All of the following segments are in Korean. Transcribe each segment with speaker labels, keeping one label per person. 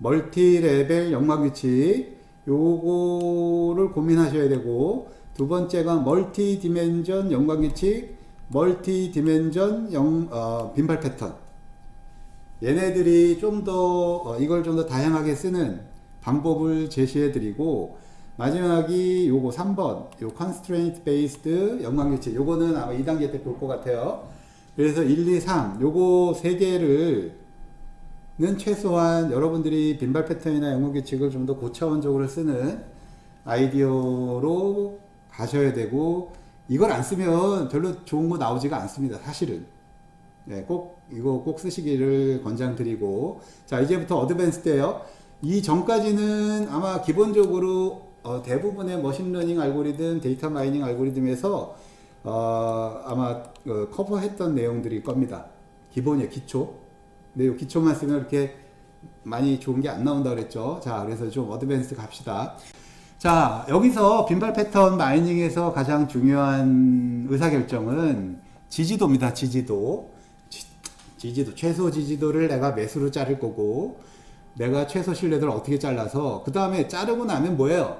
Speaker 1: 멀티 레벨 연관 규칙 요거를 고민하셔야 되고, 두 번째가 멀티 디멘전 연관 규칙, 멀티 디멘전 빈발 패턴. 얘네들이 좀 더 이걸 좀 더 다양하게 쓰는 방법을 제시해 드리고, 마지막이 요거 3번 요 constraint based 연관 규칙, 요거는 아마 2단계 때 볼 것 같아요. 그래서 1, 2, 3 요거 3개를 는 최소한 여러분들이 빈발 패턴이나 연관 규칙을 좀 더 고차원적으로 쓰는 아이디어로 가셔야 되고, 이걸 안 쓰면 별로 좋은 거 나오지가 않습니다, 사실은. 네, 이거 꼭 쓰시기를 권장드리고. 자, 이제부터 어드밴스드예요. 이 전까지는 아마 기본적으로 대부분의 머신러닝 알고리즘, 데이터 마이닝 알고리즘에서 아마 커버했던 내용들일 겁니다. 기본이에요, 기초. 근데 이 기초만 쓰면 이렇게 많이 좋은 게 안 나온다 그랬죠. 자, 그래서 좀 어드밴스 갑시다. 자, 여기서 빈발 패턴 마이닝에서 가장 중요한 의사결정은 지지도입니다. 지지도, 최소 지지도를 내가 매수로 자를 거고, 내가 최소 신뢰도를 어떻게 잘라서, 그 다음에 자르고 나면 뭐예요?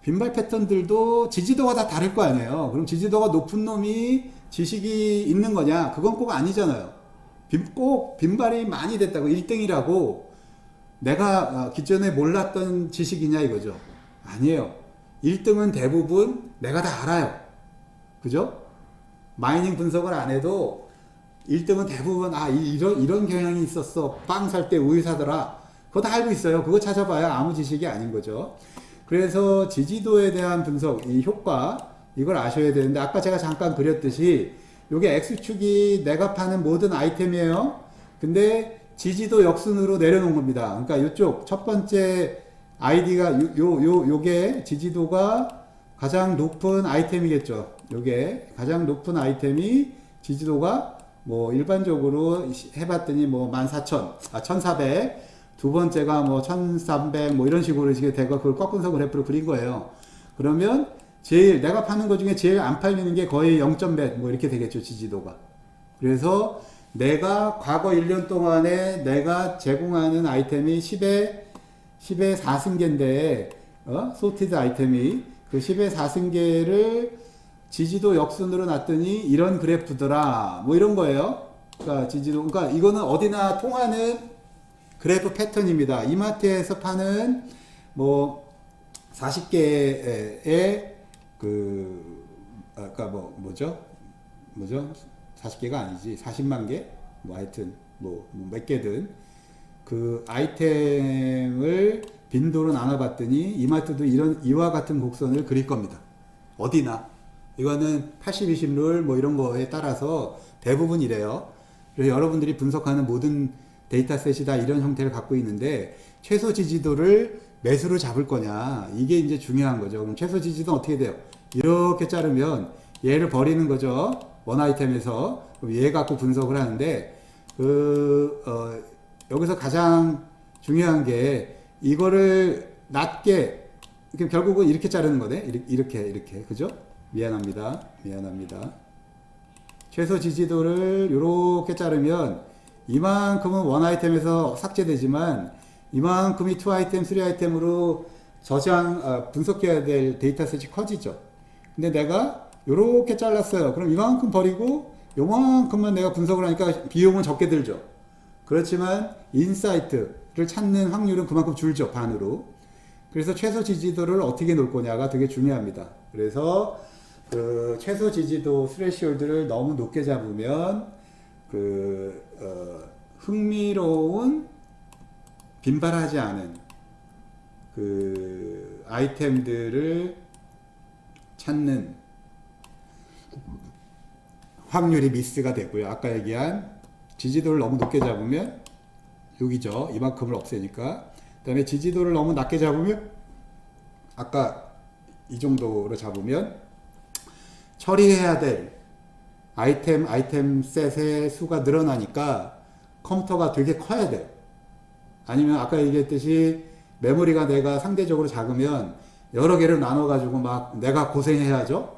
Speaker 1: 빈발 패턴들도 지지도가 다 다를 거 아니에요. 그럼 지지도가 높은 놈이 지식이 있는 거냐? 그건 꼭 아니잖아요. 꼭 빈발이 많이 됐다고 1등이라고 내가 기존에 몰랐던 지식이냐 이거죠. 아니에요. 1등은 대부분 내가 다 알아요. 그죠? 마이닝 분석을 안 해도 1등은 대부분 이런 경향이 있었어. 빵 살 때 우유 사더라. 그거 다 알고 있어요. 그거 찾아봐야 아무 지식이 아닌 거죠. 그래서 지지도에 대한 분석, 이 효과, 이걸 아셔야 되는데, 아까 제가 잠깐 그렸듯이 요게 X축이 내가 파는 모든 아이템이에요. 근데 지지도 역순으로 내려놓은 겁니다. 그러니까 요쪽 첫 번째 아이디가 요게 지지도가 가장 높은 아이템이겠죠. 요게 가장 높은 아이템이 지지도가 뭐 일반적으로 해봤더니 뭐 14,400, 두 번째가 뭐 1,300 뭐 이런 식으로 이게 되고, 그걸 꺾은서 그래프로 그린 거예요. 그러면 제일 내가 파는 것 중에 제일 안 팔리는 게 거의 0.몇 뭐 이렇게 되겠죠, 지지도가. 그래서 내가 과거 1년 동안에 내가 제공하는 아이템이 10의 4승계인데, 소티드 아이템이 그 10의 4승계를 지지도 역순으로 놨더니 이런 그래프더라. 뭐 이런 거예요. 그러니까 지지도, 그러니까 이거는 어디나 통하는 그래프 패턴입니다. 이마트에서 파는 뭐 40개의 아까 뭐죠? 40개가 아니지. 40만 개? 뭐 하여튼 몇 개든 그 아이템을 빈도로 나눠봤더니 이마트도 이와 같은 곡선을 그릴 겁니다. 어디나. 이거는 80-20 룰 뭐 이런 거에 따라서 대부분 이래요. 그래서 여러분들이 분석하는 모든 데이터셋이 다 이런 형태를 갖고 있는데, 최소 지지도를 매수로 잡을 거냐, 이게 이제 중요한 거죠. 그럼 최소 지지도는 어떻게 돼요? 이렇게 자르면 얘를 버리는 거죠. 원 아이템에서. 그럼 얘 갖고 분석을 하는데, 여기서 가장 중요한 게 이거를 낮게, 결국은 이렇게 자르는 거네. 이렇게 그죠? 미안합니다. 최소 지지도를 이렇게 자르면 이만큼은 원 아이템에서 삭제되지만 이만큼이 2 아이템, 3 아이템으로 분석해야 될 데이터셋이 커지죠. 근데 내가 이렇게 잘랐어요. 그럼 이만큼 버리고 요만큼만 내가 분석을 하니까 비용은 적게 들죠. 그렇지만 인사이트를 찾는 확률은 그만큼 줄죠, 반으로. 그래서 최소 지지도를 어떻게 놓을 거냐가 되게 중요합니다. 그래서 그 최소 지지도 스레시홀드를 너무 높게 잡으면 흥미로운 빈발하지 않은 그 아이템들을 찾는 확률이 미스가 되고요. 아까 얘기한 지지도를 너무 높게 잡으면 여기죠. 이만큼을 없애니까. 그 다음에 지지도를 너무 낮게 잡으면 아까 이 정도로 잡으면 처리해야 될 아이템 셋의 수가 늘어나니까 컴퓨터가 되게 커야 돼요. 아니면 아까 얘기했듯이 메모리가 내가 상대적으로 작으면 여러 개를 나눠가지고 막 내가 고생해야죠.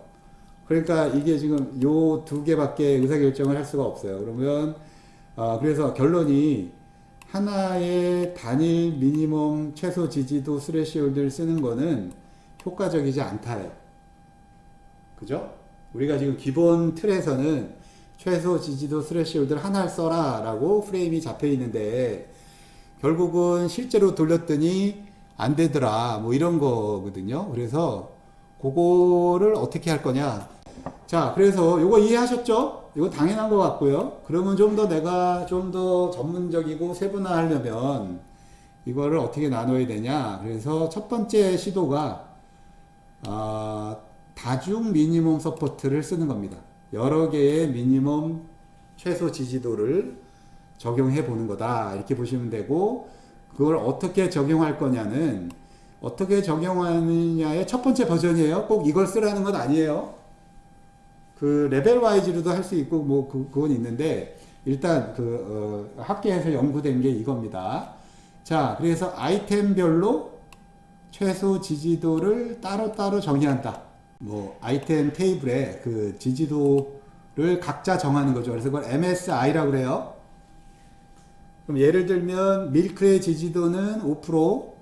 Speaker 1: 그러니까 이게 지금 요 두 개밖에 의사결정을 할 수가 없어요. 그러면 그래서 결론이 하나의 단일 미니멈 최소 지지도 스레시홀드를 쓰는 거는 효과적이지 않다요. 그죠? 우리가 지금 기본 틀에서는 최소 지지도 스레시홀드를 하나를 써라 라고 프레임이 잡혀 있는데 결국은 실제로 돌렸더니 안 되더라 뭐 이런 거거든요. 그래서 그거를 어떻게 할 거냐. 자, 그래서 요거 이해하셨죠? 이거 당연한 것 같고요. 그러면 좀 더 내가 좀 더 전문적이고 세분화 하려면 이거를 어떻게 나눠야 되냐. 그래서 첫 번째 시도가 다중 미니멈 서포트를 쓰는 겁니다. 여러 개의 미니멈 최소 지지도를 적용해 보는 거다. 이렇게 보시면 되고, 그걸 어떻게 적용할 거냐는 어떻게 적용하느냐의 첫 번째 버전이에요. 꼭 이걸 쓰라는 건 아니에요. 그 레벨 와이즈로도 할 수 있고 뭐 그건 있는데 일단 학계에서 연구된 게 이겁니다. 자, 그래서 아이템별로 최소 지지도를 따로따로 정의한다. 뭐 아이템 테이블에 그 지지도를 각자 정하는 거죠. 그래서 그걸 MSI라고 그래요. 그럼 예를 들면 밀크의 지지도는 5%,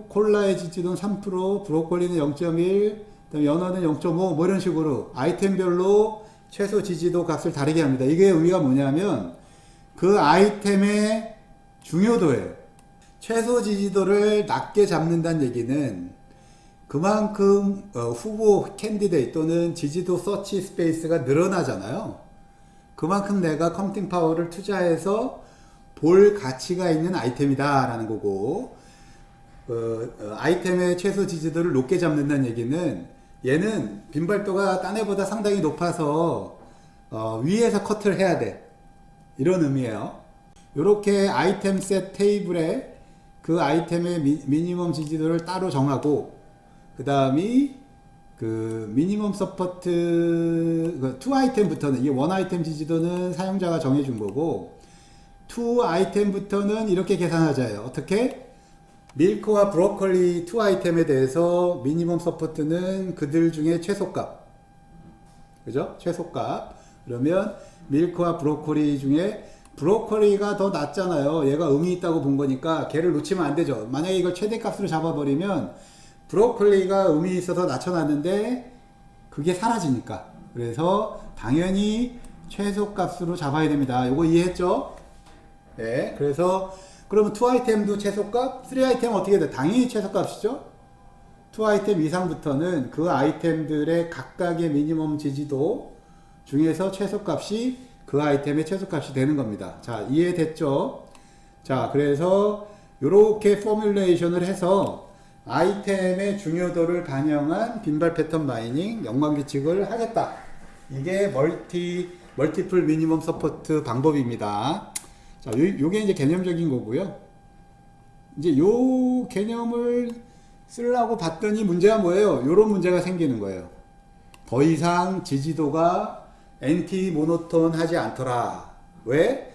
Speaker 1: 콜라의 지지도는 3%, 브로콜리는 0.1, 연어는 0.5, 뭐 이런 식으로 아이템별로 최소 지지도 값을 다르게 합니다. 이게 의미가 뭐냐면 그 아이템의 중요도예요. 최소 지지도를 낮게 잡는다는 얘기는 그만큼 후보 캔디데이트 또는 지지도 서치 스페이스가 늘어나잖아요. 그만큼 내가 컴퓨팅 파워를 투자해서 볼 가치가 있는 아이템이다 라는 거고, 아이템의 최소 지지도를 높게 잡는다는 얘기는 얘는 빈발도가 딴 애보다 상당히 높아서 위에서 커트를 해야 돼, 이런 의미예요. 이렇게 아이템 셋 테이블에 그 아이템의 미니멈 지지도를 따로 정하고, 그 다음이 그 미니멈 서포트 2 아이템부터는, 이게 1 아이템 지지도는 사용자가 정해준 거고 2 아이템부터는 이렇게 계산하자예요. 어떻게? 밀크와 브로콜리 2 아이템에 대해서 미니멈 서포트는 그들 중에 최소값, 그죠? 최소값. 그러면 밀크와 브로콜리 중에 브로콜리가 더 낫잖아요. 얘가 의미 있다고 본 거니까 걔를 놓치면 안 되죠. 만약에 이걸 최대값으로 잡아버리면 브로콜리가 의미 있어서 낮춰놨는데 그게 사라지니까. 그래서 당연히 최소값으로 잡아야 됩니다. 요거 이해했죠? 네. 그래서 그러면 2 아이템도 최소값, 3 아이템 어떻게 돼? 당연히 최소값이죠? 2 아이템 이상부터는 그 아이템들의 각각의 미니멈 지지도 중에서 최소값이 그 아이템의 최소값이 되는 겁니다. 자, 이해됐죠? 자, 그래서 이렇게 포뮬레이션을 해서 아이템의 중요도를 반영한 빈발 패턴 마이닝 연관규칙을 하겠다. 이게 멀티플 미니멈 서포트 방법입니다. 자, 요게 이제 개념적인 거고요. 이제 요 개념을 쓰려고 봤더니 문제가 뭐예요? 요런 문제가 생기는 거예요. 더 이상 지지도가 엔티 모노톤 하지 않더라. 왜?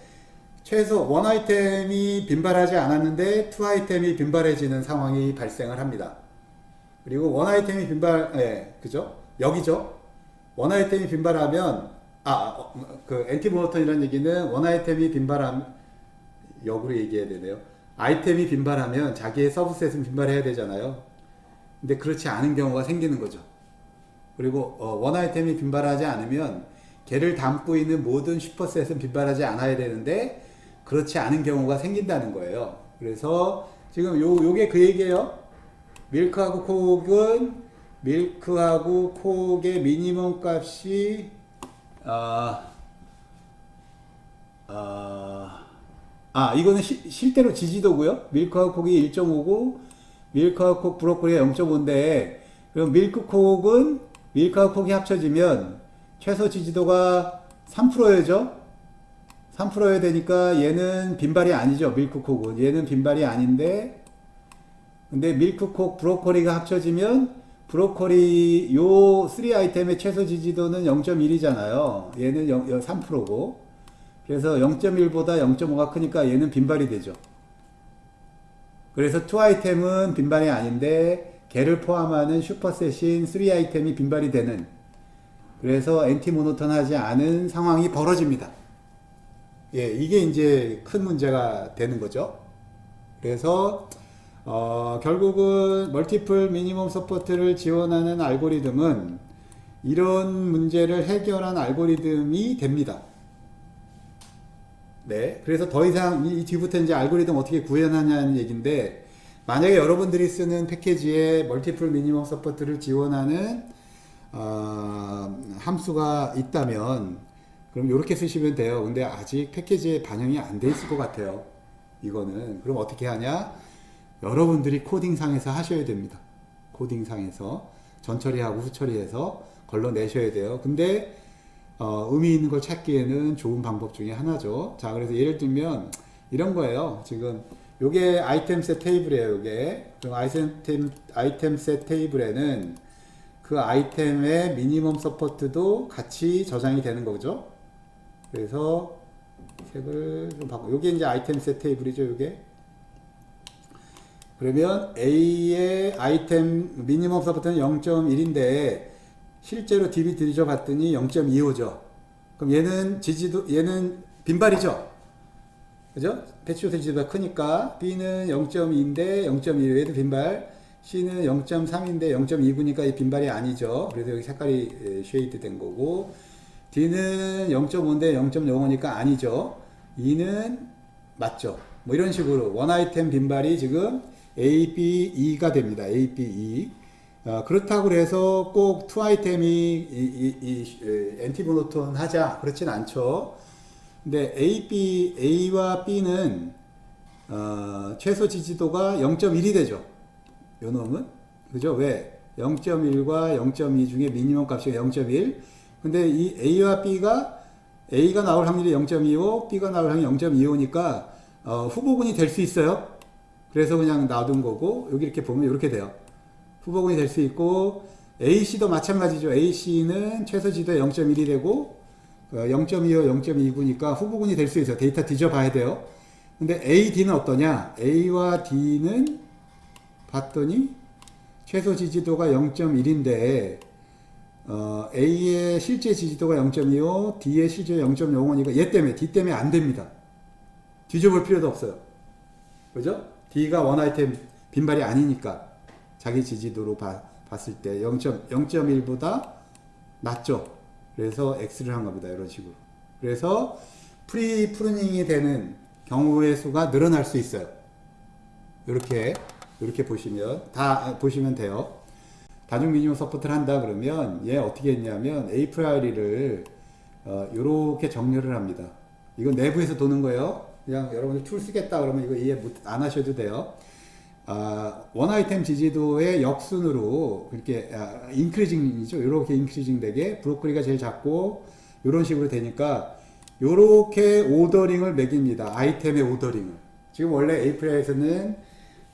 Speaker 1: 최소 1 아이템이 빈발하지 않았는데 2 아이템이 빈발해지는 상황이 발생을 합니다. 그리고 1 아이템이 그죠? 여기죠? 1 아이템이 빈발하면, 그 엔티 모노톤이라는 얘기는 1 아이템이 역으로 얘기해야 되네요. 아이템이 빈발하면 자기의 서브셋은 빈발해야 되잖아요. 근데 그렇지 않은 경우가 생기는 거죠. 그리고 1 아이템이 빈발하지 않으면 걔를 담고 있는 모든 슈퍼셋은 빈발하지 않아야 되는데 그렇지 않은 경우가 생긴다는 거예요. 그래서 지금 요게 그 얘기예요. 밀크하고 콕의 미니멈 값이 이거는 실제로 지지도고요. 밀크하고 콕이 1.5고 밀크하고 콕 브로콜리가 0.5인데 그럼 밀크하고 콕이 합쳐지면 최소 지지도가 3%죠. 3%여야 되니까 얘는 빈발이 아니죠. 밀크콕은 얘는 빈발이 아닌데, 근데 밀크콕 브로콜리가 합쳐지면 브로콜리 요 3 아이템의 최소 지지도는 0.1이잖아요. 얘는 3%고 그래서 0.1보다 0.5가 크니까 얘는 빈발이 되죠. 그래서 2 아이템은 빈발이 아닌데 걔를 포함하는 슈퍼셋인 3 아이템이 빈발이 되는, 그래서 엔티 모노톤 하지 않은 상황이 벌어집니다. 예, 이게 이제 큰 문제가 되는 거죠. 그래서 결국은 멀티플 미니멈 서포트를 지원하는 알고리즘은 이런 문제를 해결한 알고리즘이 됩니다. 네, 그래서 더 이상 이 뒤부터 이제 알고리즘 어떻게 구현하냐는 얘기인데, 만약에 여러분들이 쓰는 패키지에 멀티플 미니멈 서포트를 지원하는 함수가 있다면 그럼 이렇게 쓰시면 돼요. 근데 아직 패키지에 반영이 안 돼 있을 것 같아요. 이거는 그럼 어떻게 하냐? 여러분들이 코딩상에서 하셔야 됩니다. 코딩상에서 전처리하고 후처리해서 걸러내셔야 돼요. 근데 의미 있는 걸 찾기에는 좋은 방법 중에 하나죠. 자, 그래서 예를 들면 이런 거예요. 지금 요게 아이템셋 테이블이에요. 요게 그럼 아이템셋 테이블에는 그 아이템의 미니멈 서포트도 같이 저장이 되는 거죠. 그래서 색을 좀 바꿔. 요게 이제 아이템셋 테이블이죠. 요게. 그러면 A의 아이템 미니멈 서포트는 0.1인데 실제로 DB 들여져 봤더니 0.25죠. 그럼 얘는 빈발이죠. 그죠? 배치조사 지수가 크니까 B는 0.2인데 0.1, 얘도 빈발. C는 0.3인데 0.29니까 이 빈발이 아니죠. 그래서 여기 색깔이 쉐이드 된 거고, D는 0.5인데 0.05니까 아니죠. E는 맞죠. 뭐 이런 식으로 원 아이템 빈발이 지금 A, B, E가 됩니다. A, B, E. 그렇다고 해서 꼭 투 아이템이 엔티모노톤 하자 그렇진 않죠. 근데 A와 B는 최소 지지도가 0.1이 되죠. 요 놈은 그죠? 왜? 0.1과 0.2 중에 미니멈 값이 0.1. 근데 이 A와 A가 나올 확률이 0.25, B가 나올 확률이 0.25니까 후보군이 될 수 있어요. 그래서 그냥 놔둔 거고, 여기 이렇게 보면 이렇게 돼요. 후보군이 될 수 있고, AC도 마찬가지죠. AC는 최소 지도 0.1이 되고 0.25, 0.29니까 후보군이 될 수 있어요. 데이터 뒤져봐야 돼요. 근데 A, D는 어떠냐? A와 D는 봤더니 최소 지지도가 0.1인데 A의 실제 지지도가 0.25, D의 실제 0.05니까 얘 때문에, D 때문에 안 됩니다. 뒤져볼 필요도 없어요. 그죠? D가 원 아이템 빈발이 아니니까 자기 지지도로 봤을 때 0.1보다 낮죠. 그래서 X를 한 겁니다. 이런 식으로. 그래서 프루닝이 되는 경우의 수가 늘어날 수 있어요. 이렇게 보시면 돼요. 다중 미니멈 서포트를 한다 그러면 얘 어떻게 했냐면 A 프라이어리를 이렇게 정렬을 합니다. 이건 내부에서 도는 거예요. 그냥 여러분들 툴 쓰겠다 그러면 이거 이해 안 하셔도 돼요. 원 아이템 지지도의 역순으로 이렇게 인크리징이죠. 이렇게 인크리징 되게 브로콜리가 제일 작고 이런 식으로 되니까 이렇게 오더링을 매깁니다. 아이템의 오더링을. 지금 원래 에이프라에서는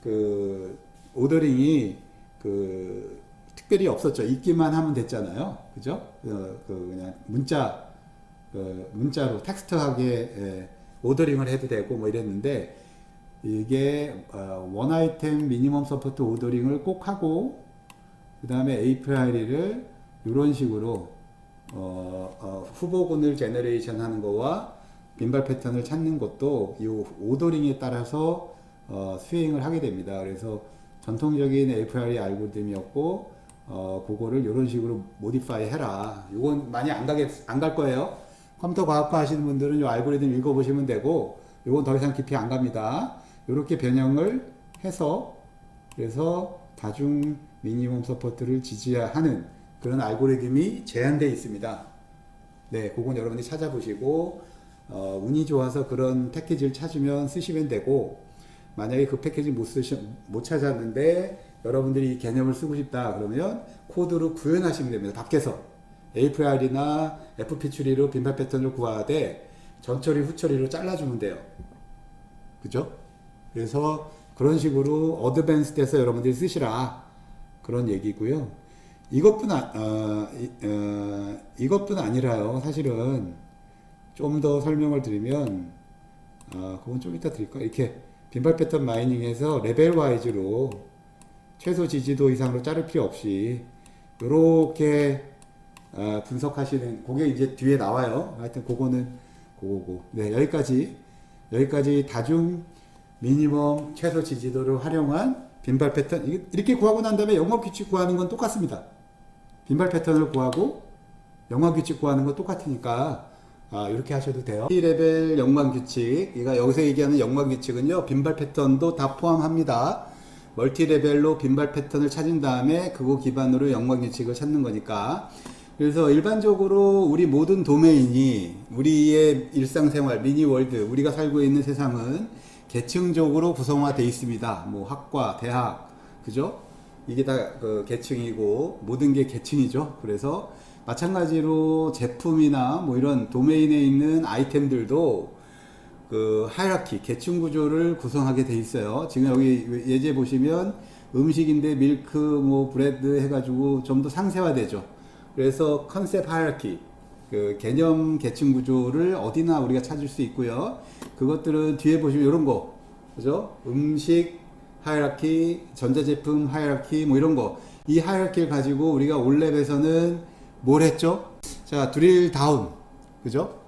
Speaker 1: 그 오더링이 그 특별히 없었죠. 읽기만 하면 됐잖아요. 그죠? 그냥 문자로 텍스트하게 오더링을 해도 되고 뭐 이랬는데 이게 원 아이템 미니멈 서포트 오더링을 꼭 하고 그 다음에 API를 이런 식으로 후보군을 제너레이션 하는 거와 빈발 패턴을 찾는 것도 이 오더링에 따라서 수행을 하게 됩니다. 그래서 전통적인 API 알고리즘이었고 그거를 이런 식으로 모디파이 해라. 이건 많이 안 갈 거예요. 컴퓨터 과학과 하시는 분들은 이 알고리즘 읽어보시면 되고 이건 더 이상 깊이 안 갑니다. 이렇게 변형을 해서 그래서 다중 미니멈 서포트를 지지하는 그런 알고리즘이 제한되어 있습니다. 네, 그건 여러분들이 찾아보시고 운이 좋아서 그런 패키지를 찾으면 쓰시면 되고 만약에 그 패키지 못 찾았는데 여러분들이 이 개념을 쓰고 싶다 그러면 코드로 구현하시면 됩니다. 밖에서 API나 FP 추리로 빈발 패턴을 구하되 전처리 후처리로 잘라주면 돼요. 그죠? 그래서 그런 식으로 어드밴스드해서 여러분들이 쓰시라 그런 얘기고요. 이것뿐 아니라요. 사실은 좀 더 설명을 드리면 그건 좀 이따 드릴까? 이렇게 빈발 패턴 마이닝에서 레벨 와이즈로 최소 지지도 이상으로 자를 필요 없이 이렇게 분석하시는 그게 이제 뒤에 나와요. 하여튼 그거는 고고고. 네, 여기까지 다중 미니멈 최소 지지도를 활용한 빈발 패턴. 이렇게 구하고 난 다음에 영업 규칙 구하는 건 똑같습니다. 빈발 패턴을 구하고 영업 규칙 구하는 건 똑같으니까 이렇게 하셔도 돼요. T레벨 연관 규칙. 그러니까 여기서 얘기하는 연관 규칙은요, 빈발 패턴도 다 포함합니다. 멀티레벨로 빈발 패턴을 찾은 다음에 그거 기반으로 연관 규칙을 찾는 거니까. 그래서 일반적으로 우리 모든 도메인이 우리의 일상생활, 미니월드, 우리가 살고 있는 세상은 계층적으로 구성화되어 있습니다. 뭐 학과, 대학, 그죠? 이게 다 그 계층이고 모든 게 계층이죠. 그래서 마찬가지로 제품이나 뭐 이런 도메인에 있는 아이템들도 그 하이라키, 계층 구조를 구성하게 돼 있어요. 지금 여기 예제 보시면 음식인데 밀크, 뭐 브레드 해가지고 좀 더 상세화되죠. 그래서 컨셉 하이라키, 그 개념 계층 구조를 어디나 우리가 찾을 수 있고요. 그것들은 뒤에 보시면 이런 거, 그죠? 음식 하이라키, 전자제품 하이라키, 뭐 이런 거. 이 하이라키를 가지고 우리가 올랩에서는 뭘 했죠? 자, 드릴 다운, 그죠?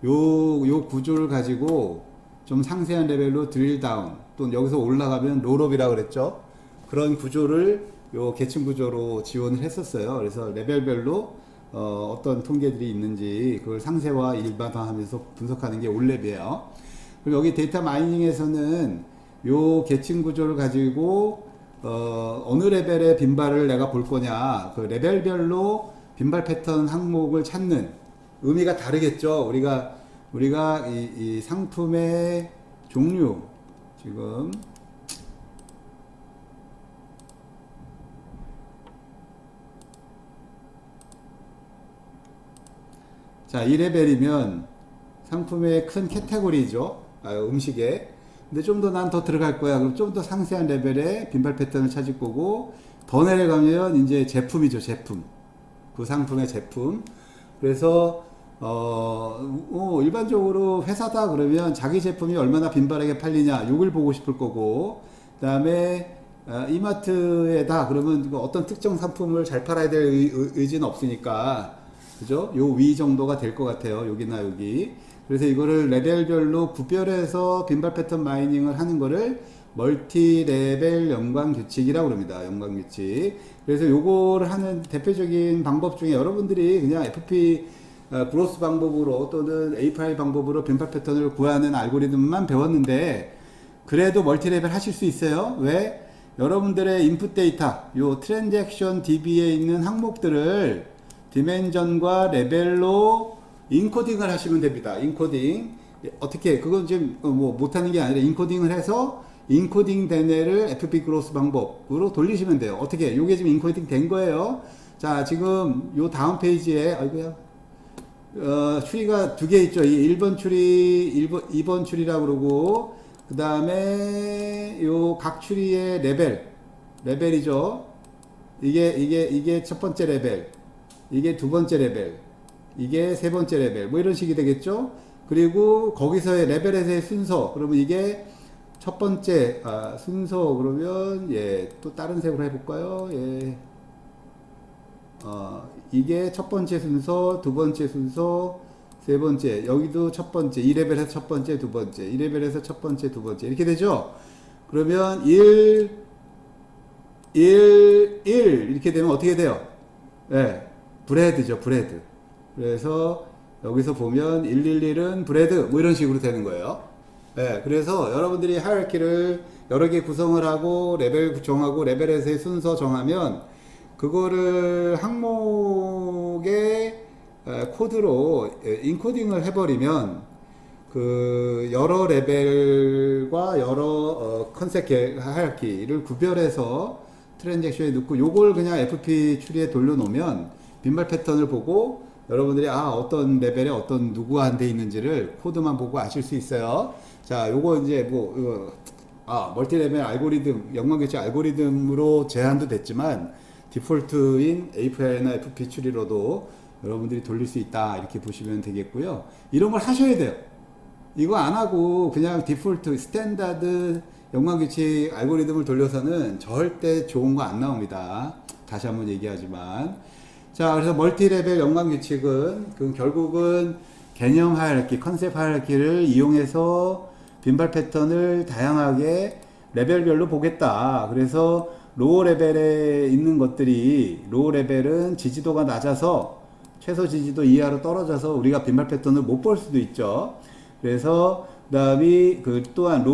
Speaker 1: 요 구조를 가지고 좀 상세한 레벨로 드릴 다운, 또 여기서 올라가면 롤업이라고 그랬죠? 그런 구조를 요 계층 구조로 지원을 했었어요. 그래서 레벨별로 어떤 통계들이 있는지 그걸 상세화, 일반화하면서 분석하는 게 올랩이에요. 그리고 여기 데이터 마이닝에서는 요 계층 구조를 가지고 어느 레벨의 빈발을 내가 볼 거냐, 그 레벨별로 빈발 패턴 항목을 찾는 의미가 다르겠죠. 우리가 이 상품의 종류, 지금 자, 이 레벨이면 상품의 큰 캐테고리죠. 음식에. 근데 좀 더 난 더 들어갈 거야. 그럼 좀 더 상세한 레벨의 빈발 패턴을 찾을 거고, 더 내려가면 이제 제품이죠. 제품. 그 상품의 제품. 그래서 일반적으로 회사다 그러면 자기 제품이 얼마나 빈발하게 팔리냐, 요걸 보고 싶을 거고, 그 다음에 이마트에다 그러면 어떤 특정 상품을 잘 팔아야 될 의지는 없으니까, 그죠? 요 위 정도가 될 것 같아요. 여기나 여기. 그래서 이거를 레벨별로 구별해서 빈발 패턴 마이닝을 하는 거를 멀티 레벨 연관 규칙이라고 합니다. 연관 규칙. 그래서 요거를 하는 대표적인 방법 중에 여러분들이 그냥 FP 브로스 방법으로 또는 API 방법으로 빈발 패턴을 구하는 알고리즘만 배웠는데, 그래도 멀티 레벨 하실 수 있어요. 왜? 여러분들의 인풋 데이터, 요 트랜잭션 DB에 있는 항목들을 디멘전과 레벨로 인코딩을 하시면 됩니다. 인코딩. 어떻게, 그건 지금 뭐 못하는 게 아니라 인코딩을 해서 인코딩 된 애를 FP 그로스 방법으로 돌리시면 돼요. 어떻게? 요게 지금 인코딩 된 거예요. 자, 지금 요 다음 페이지에, 아이고야. 추리가 두 개 있죠. 이 1번 추리, 2번 추리라고 그러고, 그 다음에 요 각 추리의 레벨이죠. 이게 첫 번째 레벨. 이게 두 번째 레벨, 이게 세 번째 레벨, 뭐 이런 식이 되겠죠. 그리고 거기서의 레벨에서의 순서, 그러면 이게 첫 번째 순서, 그러면 또 다른 색으로 해볼까요? 이게 첫 번째 순서, 두 번째 순서, 세 번째, 여기도 첫 번째, 이 레벨에서 첫 번째, 두 번째, 이 레벨에서 첫 번째, 두 번째, 이렇게 되죠. 그러면 1 이렇게 되면 어떻게 돼요? 브레드죠, 브레드. 그래서 여기서 보면 111은 브레드, 뭐 이런 식으로 되는 거예요. 그래서 여러분들이 하이라키를 여러 개 구성을 하고 레벨 정하고 레벨에서의 순서 정하면 그거를 항목의 코드로 인코딩을 해버리면 그 여러 레벨과 여러 컨셉 하이라키를 구별해서 트랜잭션에 넣고 요걸 그냥 FP 추리에 돌려놓으면 빈발 패턴을 보고 여러분들이 어떤 레벨에 어떤 누구한테 있는지를 코드만 보고 아실 수 있어요. 자, 요거 이제 멀티 레벨 알고리즘, 연관계치 알고리즘으로 제한도 됐지만 디폴트인 API나 FP 추리로도 여러분들이 돌릴 수 있다, 이렇게 보시면 되겠고요. 이런 걸 하셔야 돼요. 이거 안 하고 그냥 디폴트 스탠다드 연관규칙 알고리즘을 돌려서는 절대 좋은 거 안 나옵니다. 다시 한번 얘기하지만. 자, 그래서 멀티 레벨 연관규칙은 결국은 개념 하이라키, 컨셉 하이라키를 이용해서 빈발 패턴을 다양하게 레벨별로 보겠다. 그래서 로우 레벨에 있는 것들이, 로우 레벨은 지지도가 낮아서 최소 지지도 이하로 떨어져서 우리가 빈발 패턴을 못 볼 수도 있죠. 그래서 그다음이 또한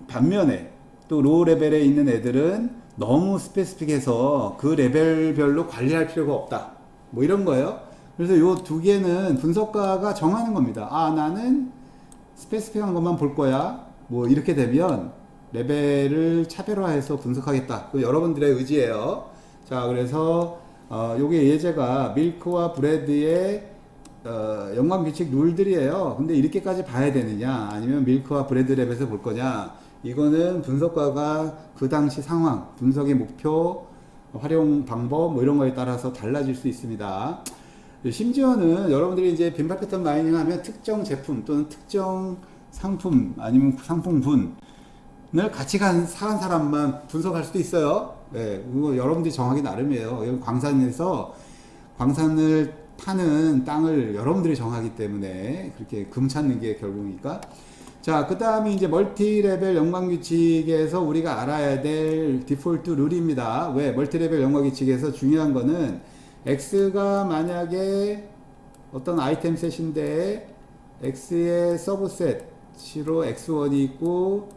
Speaker 1: 반면에 또 로우 레벨에 있는 애들은 너무 스페시픽해서 그 레벨별로 관리할 필요가 없다. 뭐 이런 거예요. 그래서 요 두 개는 분석가가 정하는 겁니다. 아, 나는 스페시픽한 것만 볼 거야. 뭐 이렇게 되면 레벨을 차별화해서 분석하겠다. 그 여러분들의 의지예요. 자, 그래서 요게 예제가 밀크와 브레드의 연관규칙 룰들이에요. 근데 이렇게까지 봐야 되느냐, 아니면 밀크와 브레드 랩에서 볼 거냐, 이거는 분석가가 그 당시 상황, 분석의 목표, 활용 방법 뭐 이런 거에 따라서 달라질 수 있습니다. 심지어는 여러분들이 이제 빈발 패턴 마이닝 하면 특정 제품 또는 특정 상품 아니면 상품군을 같이 사간 사람만 분석할 수도 있어요. 네, 그거 여러분들이 정하기 나름이에요. 광산에서 광산을 파는 땅을 여러분들이 정하기 때문에 그렇게 금 찾는 게 결국이니까. 자, 그 다음에 이제 멀티 레벨 연관규칙에서 우리가 알아야 될 디폴트 룰입니다. 왜? 멀티 레벨 연관규칙에서 중요한 거는 X가 만약에 어떤 아이템 셋인데 X의 서브셋으로 X1이 있고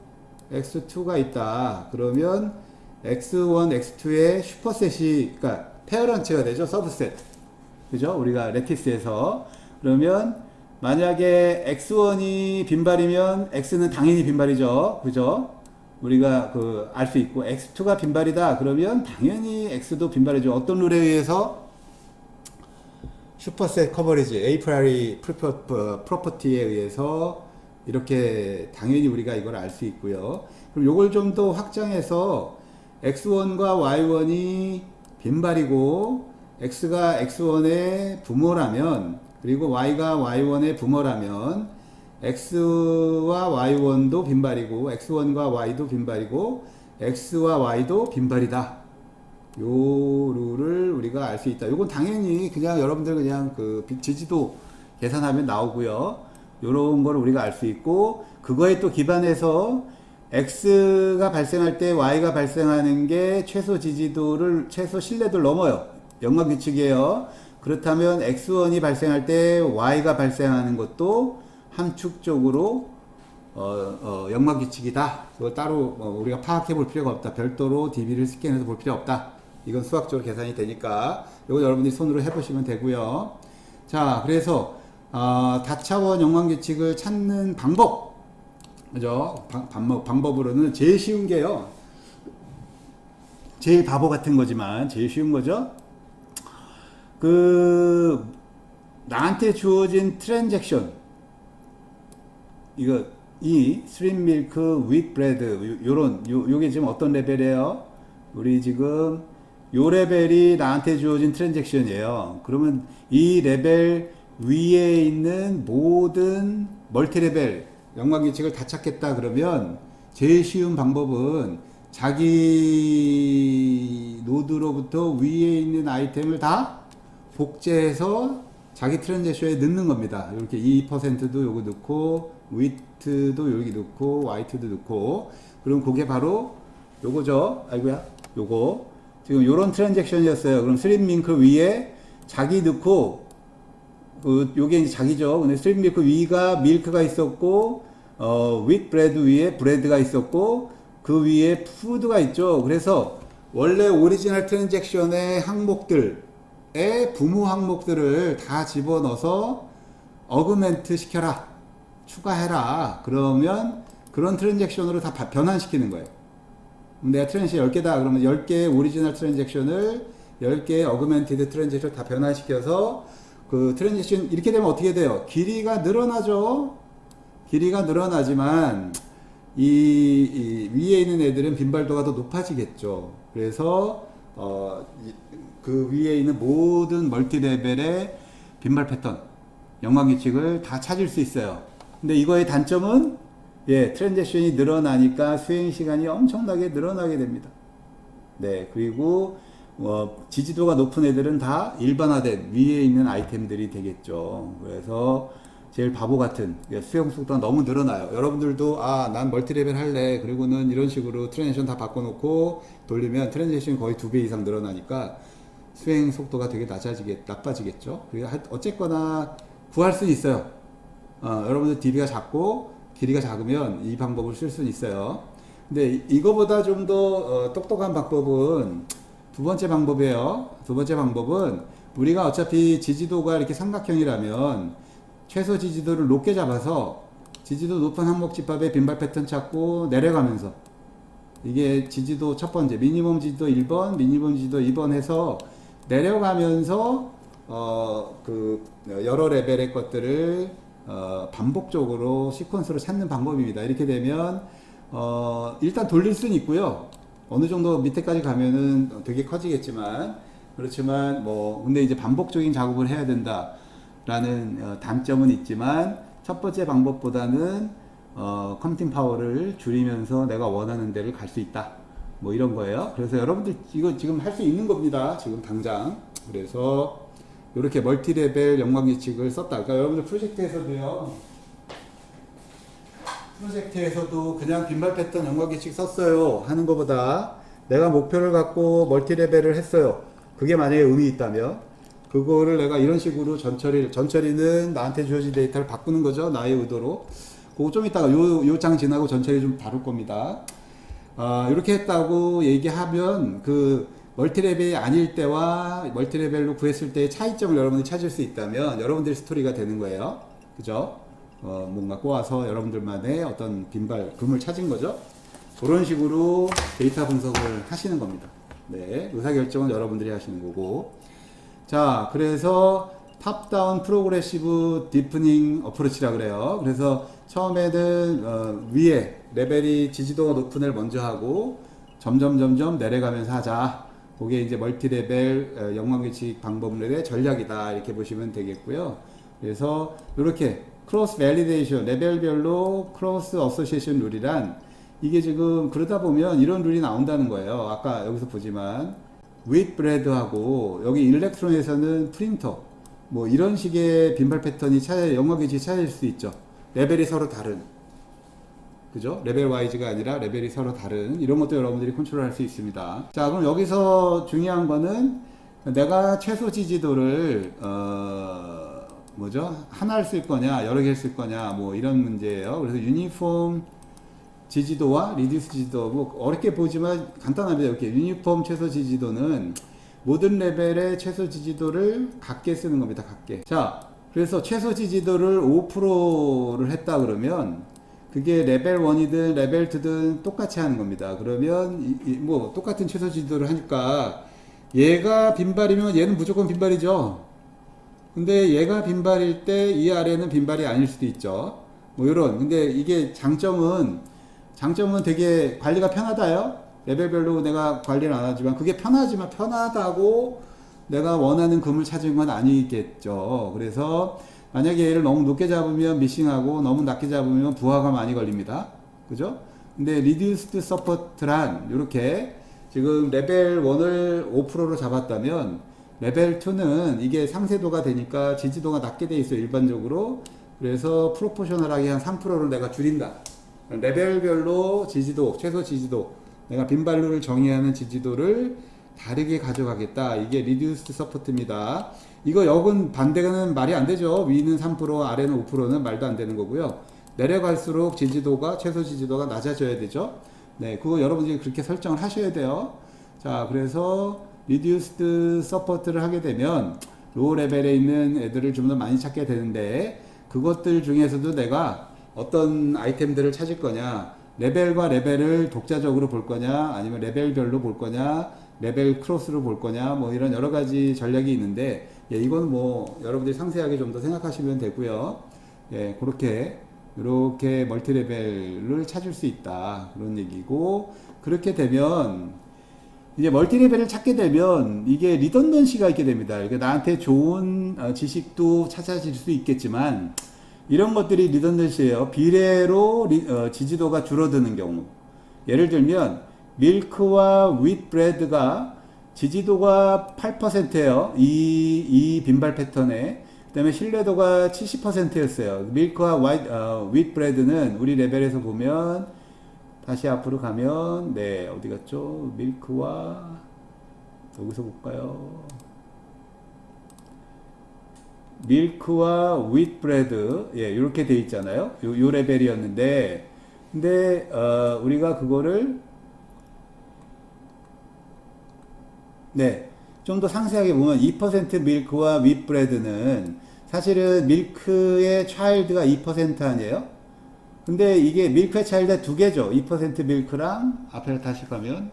Speaker 1: X2가 있다. 그러면 X1, X2의 슈퍼셋이, 그러니까 페어런츠가 되죠. 서브셋. 그죠? 우리가 레티스에서. 그러면 만약에 X1이 빈발이면 X는 당연히 빈발이죠. 그죠? 우리가 알 수 있고, X2가 빈발이다. 그러면 당연히 X도 빈발이죠. 어떤 룰에 의해서? 슈퍼셋 커버리지, 에이프라리 프로퍼티에 의해서 이렇게 당연히 우리가 이걸 알 수 있고요. 그럼 요걸 좀 더 확장해서 X1과 Y1이 빈발이고, X가 X1의 부모라면, 그리고 Y가 Y1의 부모라면 X와 Y1도 빈발이고 X1과 Y도 빈발이고 X와 Y도 빈발이다. 요 룰을 우리가 알 수 있다. 요건 당연히 그냥 여러분들 그냥 지지도 계산하면 나오고요. 요런 걸 우리가 알 수 있고, 그거에 또 기반해서 X가 발생할 때 Y가 발생하는 게 최소 신뢰도를 넘어요. 연관규칙이에요. 그렇다면 X1이 발생할 때 Y가 발생하는 것도 함축적으로 연관규칙이다. 그걸 따로 우리가 파악해 볼 필요가 없다. 별도로 DB를 스캔해서 볼 필요 없다. 이건 수학적으로 계산이 되니까 이거 여러분들이 손으로 해보시면 되고요. 자, 그래서 다차원 연관규칙을 찾는 방법, 그죠? 방법으로는 제일 쉬운 게요. 제일 바보 같은 거지만 제일 쉬운 거죠. 나한테 주어진 트랜잭션, 이 스림 밀크 윗 브레드, 요게 지금 어떤 레벨이에요? 우리 지금 요 레벨이 나한테 주어진 트랜잭션이에요. 그러면 이 레벨 위에 있는 모든 멀티 레벨 연관규칙을 다 찾겠다. 그러면 제일 쉬운 방법은 자기 노드로부터 위에 있는 아이템을 다 복제해서 자기 트랜잭션에 넣는 겁니다. 이렇게 2%도 요거 넣고, 위트도 여기 넣고, 화이트도 넣고, 그럼 그게 바로 요거죠. 아이고야, 요거. 지금 요런 트랜잭션이었어요. 그럼 스림 밀크 위에 자기 넣고, 요게 이제 자기죠. 근데 스림 밀크 위가 밀크가 있었고, 윗 브레드 위에 브레드가 있었고, 그 위에 푸드가 있죠. 그래서 원래 오리지널 트랜잭션의 항목들, 부모 항목들을 다 집어넣어서 어그멘트 시켜라, 추가해라. 그러면 그런 트랜잭션으로 다 변환시키는 거예요. 내가 트랜잭션 10개다 그러면 10개의 오리지널 트랜잭션을 10개의 어그멘티드 트랜잭션을 다 변환시켜서 그 트랜잭션, 이렇게 되면 어떻게 돼요? 길이가 늘어나죠. 길이가 늘어나지만 이 위에 있는 애들은 빈발도가 더 높아지겠죠. 그래서 그 위에 있는 모든 멀티 레벨의 빈발 패턴, 연관규칙을 다 찾을 수 있어요. 근데 이거의 단점은 트랜잭션이 늘어나니까 수행 시간이 엄청나게 늘어나게 됩니다. 네, 그리고 지지도가 높은 애들은 다 일반화된 위에 있는 아이템들이 되겠죠. 그래서 제일 바보 같은 수용 속도가 너무 늘어나요. 여러분들도 난 멀티레벨 할래. 그리고는 이런 식으로 트랜지션 다 바꿔놓고 돌리면 트랜지션이 거의 2배 이상 늘어나니까 수행 속도가 되게 나빠지겠죠. 그리고 어쨌거나 구할 수는 있어요. 여러분들 DB가 작고 길이가 작으면 이 방법을 쓸 수는 있어요. 근데 이거보다 좀 더 똑똑한 방법은 두 번째 방법이에요. 두 번째 방법은 우리가 어차피 지지도가 이렇게 삼각형이라면 최소 지지도를 높게 잡아서 지지도 높은 항목 집합의 빈발 패턴 찾고 내려가면서 이게 지지도 첫 번째 미니멈 지지도 1번 미니멈 지지도 2번 해서 내려가면서 여러 레벨의 것들을 반복적으로 시퀀스로 찾는 방법입니다. 이렇게 되면 일단 돌릴 수는 있고요. 어느 정도 밑에까지 가면은 되게 커지겠지만 그렇지만 근데 이제 반복적인 작업을 해야 된다라는 단점은 있지만 첫 번째 방법보다는 컴퓨팅 파워를 줄이면서 내가 원하는 데를 갈 수 있다. 이런 거예요. 그래서 여러분들 이거 지금 할 수 있는 겁니다. 지금 당장. 그래서 이렇게 멀티레벨 연관 예측을 썼다. 그러니까 여러분들 프로젝트에서도 그냥 빈발 패턴 연관 예측 썼어요 하는 것보다 내가 목표를 갖고 멀티레벨을 했어요. 그게 만약에 의미 있다면 그거를 내가 이런 식으로 전처리는 나한테 주어진 데이터를 바꾸는 거죠. 나의 의도로. 그거 좀 이따가 요 장 지나고 전처리 좀 다룰 겁니다. 이렇게 했다고 얘기하면 멀티레벨이 아닐 때와 멀티레벨로 구했을 때의 차이점을 여러분들이 찾을 수 있다면 여러분들의 스토리가 되는 거예요. 그죠? 뭔가 꼬아서 여러분들만의 어떤 금을 찾은 거죠. 그런 식으로 데이터 분석을 하시는 겁니다. 네, 의사결정은 여러분들이 하시는 거고. 자, 그래서 탑다운 프로그레시브 디프닝 어프로치라 그래요. 그래서 처음에는 위에 레벨이 지지도가 높은 애를 먼저 하고 점점 내려가면서 하자. 그게 이제 멀티레벨 연관계칙 방법론의 전략이다. 이렇게 보시면 되겠고요. 그래서 이렇게 크로스 밸리데이션 레벨별로 크로스 어소시에이션 룰이란 이게 지금 그러다 보면 이런 룰이 나온다는 거예요. 아까 여기서 보지만 윗브레드하고 여기 일렉트론에서는 프린터 이런 식의 빈발 패턴이 연관계칙이 찾아질 수 있죠. 레벨이 서로 다른, 그죠? 레벨 와이즈가 아니라 레벨이 서로 다른 이런 것도 여러분들이 컨트롤할 수 있습니다. 자, 그럼 여기서 중요한 거는 내가 최소 지지도를 하나를 쓸 거냐 여러 개를 쓸 거냐 이런 문제예요. 그래서 유니폼 지지도와 리듀스 지지도 어렵게 보지만 간단합니다. 이렇게 유니폼 최소 지지도는 모든 레벨의 최소 지지도를 같게 쓰는 겁니다. 같게. 자, 그래서 최소 지지도를 5%를 했다 그러면 그게 레벨 1이든 레벨 2든 똑같이 하는 겁니다. 그러면 똑같은 최소 지지도를 하니까 얘가 빈발이면 얘는 무조건 빈발이죠. 근데 얘가 빈발일 때 이 아래는 빈발이 아닐 수도 있죠. 근데 이게 장점은 되게 관리가 편하다요. 레벨별로 내가 관리를 안 하지만 그게 편하지만 편하다고 내가 원하는 금을 찾은 건 아니겠죠. 그래서 만약에 얘를 너무 높게 잡으면 미싱하고 너무 낮게 잡으면 부하가 많이 걸립니다. 그죠? 근데 reduced support란 이렇게 지금 레벨 1을 5%로 잡았다면 레벨 2는 이게 상쇄도가 되니까 지지도가 낮게 돼 있어요. 일반적으로. 그래서 프로포셔널하게 한 3%를 내가 줄인다. 레벨별로 지지도, 최소 지지도, 내가 빈발률을 정의하는 지지도를 다르게 가져가겠다. 이게 리듀스드 서포트입니다. 이거 역은 반대는 말이 안 되죠. 위는 3%, 아래는 5%는 말도 안 되는 거고요. 내려갈수록 지지도가, 최소 지지도가 낮아져야 되죠. 네, 그거 여러분들이 그렇게 설정을 하셔야 돼요. 자, 그래서 리듀스드 서포트를 하게 되면 로우 레벨에 있는 애들을 좀 더 많이 찾게 되는데 그것들 중에서도 내가 어떤 아이템들을 찾을 거냐, 레벨과 레벨을 독자적으로 볼 거냐, 아니면 레벨별로 볼 거냐, 레벨 크로스로 볼 거냐, 이런 여러 가지 전략이 있는데, 이건 여러분들이 상세하게 좀 더 생각하시면 되고요. 이렇게 멀티 레벨을 찾을 수 있다. 그런 얘기고, 그렇게 되면, 이제 멀티 레벨을 찾게 되면, 이게 리던던시가 있게 됩니다. 그러니까 나한테 좋은 지식도 찾아질 수 있겠지만, 이런 것들이 리던던시예요. 비례로 지지도가 줄어드는 경우. 예를 들면 밀크와 윗브레드가 지지도가 8%예요. 이 빈발 패턴에. 그 다음에 신뢰도가 70%였어요. 밀크와 윗브레드는 우리 레벨에서 보면, 다시 앞으로 가면, 네, 어디 갔죠? 밀크와, 여기서 볼까요? 밀크와 윗브레드, 예, 이렇게 돼 있잖아요. 요 레벨이었는데, 근데, 우리가 그거를, 네, 좀 더 상세하게 보면 2% 밀크와 윗브레드는 사실은 밀크의 차일드가 2% 아니에요? 근데 이게 밀크의 차일드가 두 개죠. 2% 밀크랑 앞에 다시 가면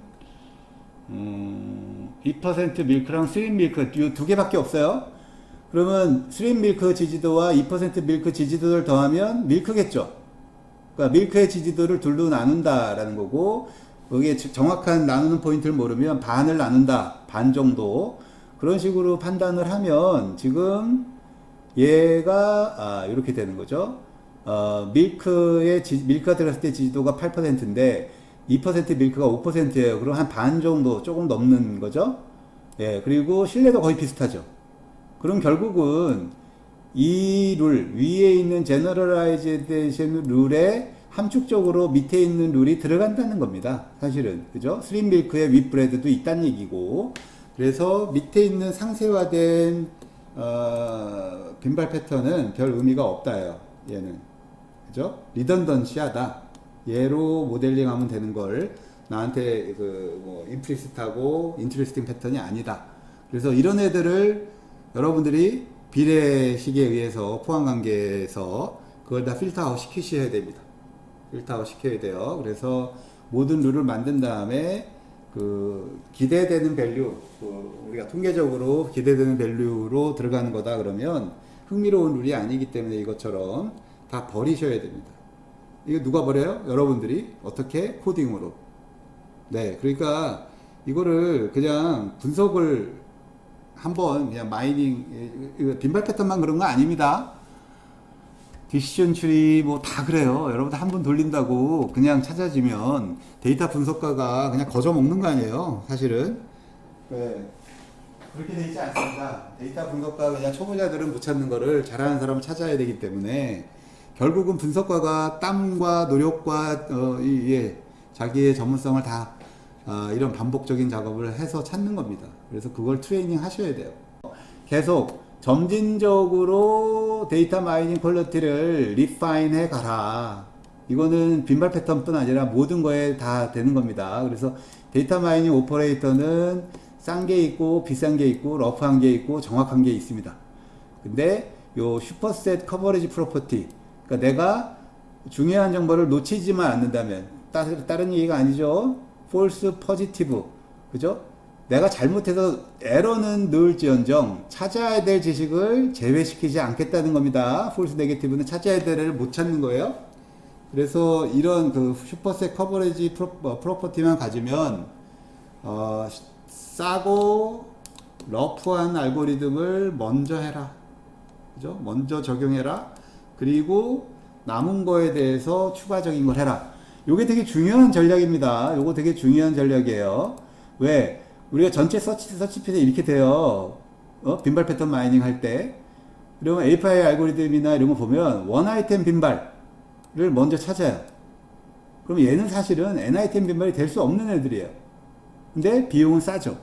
Speaker 1: 2% 밀크랑 스림 밀크 이 두 개밖에 없어요. 그러면 스림 밀크 지지도와 2% 밀크 지지도를 더하면 밀크겠죠. 그러니까 밀크의 지지도를 둘로 나눈다라는 거고, 거기에 정확한 나누는 포인트를 모르면 반을 나눈다, 반 정도 그런 식으로 판단을 하면 지금 얘가 이렇게 되는 거죠. 밀크가 들어갔을 때 지지도가 8%인데 2% 밀크가 5%예요. 그럼 한 반 정도 조금 넘는 거죠. 예, 그리고 신뢰도 거의 비슷하죠. 그럼 결국은 이 룰, 위에 있는 제너럴라이제이션 룰에 함축적으로 밑에 있는 룰이 들어간다는 겁니다. 사실은. 그죠? 스림 밀크의 윗브레드도 있다는 얘기고, 그래서 밑에 있는 상세화된 빈발 패턴은 별 의미가 없다예요. 얘는. 그죠? 리던던시하다. 얘로 모델링 하면 되는 걸 나한테 임플리시트하고 인트레스팅 패턴이 아니다. 그래서 이런 애들을 여러분들이 비례식에 의해서 포항관계에서 그걸 다 필터아웃 시키셔야 됩니다. 필터아웃 시켜야 돼요. 그래서 모든 룰을 만든 다음에 기대되는 밸류, 우리가 통계적으로 기대되는 밸류로 들어가는 거다 그러면 흥미로운 룰이 아니기 때문에 이것처럼 다 버리셔야 됩니다. 이거 누가 버려요? 여러분들이. 어떻게? 코딩으로. 네, 그러니까 이거를 그냥 분석을 한번 그냥 마이닝, 빈발 패턴만 그런 거 아닙니다. 디시전 트리 뭐 다 그래요. 여러분들 한 번 돌린다고 그냥 찾아지면 데이터 분석가가 그냥 거저 먹는 거 아니에요. 사실은. 네. 그렇게 되지 않습니다. 데이터 분석가 그냥 초보자들은 못 찾는 거를 잘하는 사람을 찾아야 되기 때문에 결국은 분석가가 땀과 노력과 자기의 전문성을 다 이런 반복적인 작업을 해서 찾는 겁니다. 그래서 그걸 트레이닝 하셔야 돼요. 계속 점진적으로 데이터 마이닝 퀄리티를 리파인 해 가라. 이거는 빈발 패턴뿐 아니라 모든 거에 다 되는 겁니다. 그래서 데이터 마이닝 오퍼레이터는 싼 게 있고 비싼 게 있고 러프한 게 있고 정확한 게 있습니다. 근데 요 슈퍼셋 커버리지 프로퍼티, 그러니까 내가 중요한 정보를 놓치지만 않는다면, 다른 얘기가 아니죠. false positive, 그죠? 내가 잘못해서 에러는 넣을지언정 찾아야 될 지식을 제외시키지 않겠다는 겁니다. false negative는 찾아야 될 애를 못 찾는 거예요. 그래서 이런 슈퍼셋 커버리지 프로퍼티만 가지면 싸고 러프한 알고리즘을 먼저 해라. 그죠? 먼저 적용해라. 그리고 남은 거에 대해서 추가적인 걸 해라. 요게 되게 중요한 전략입니다. 요거 되게 중요한 전략이에요. 왜? 우리가 전체 서치핏에 이렇게 돼요. 빈발 패턴 마이닝 할 때. 그러면 API 알고리즘이나 이런 거 보면 원 아이템 빈발을 먼저 찾아요. 그럼 얘는 사실은 N 아이템 빈발이 될 수 없는 애들이에요. 근데 비용은 싸죠.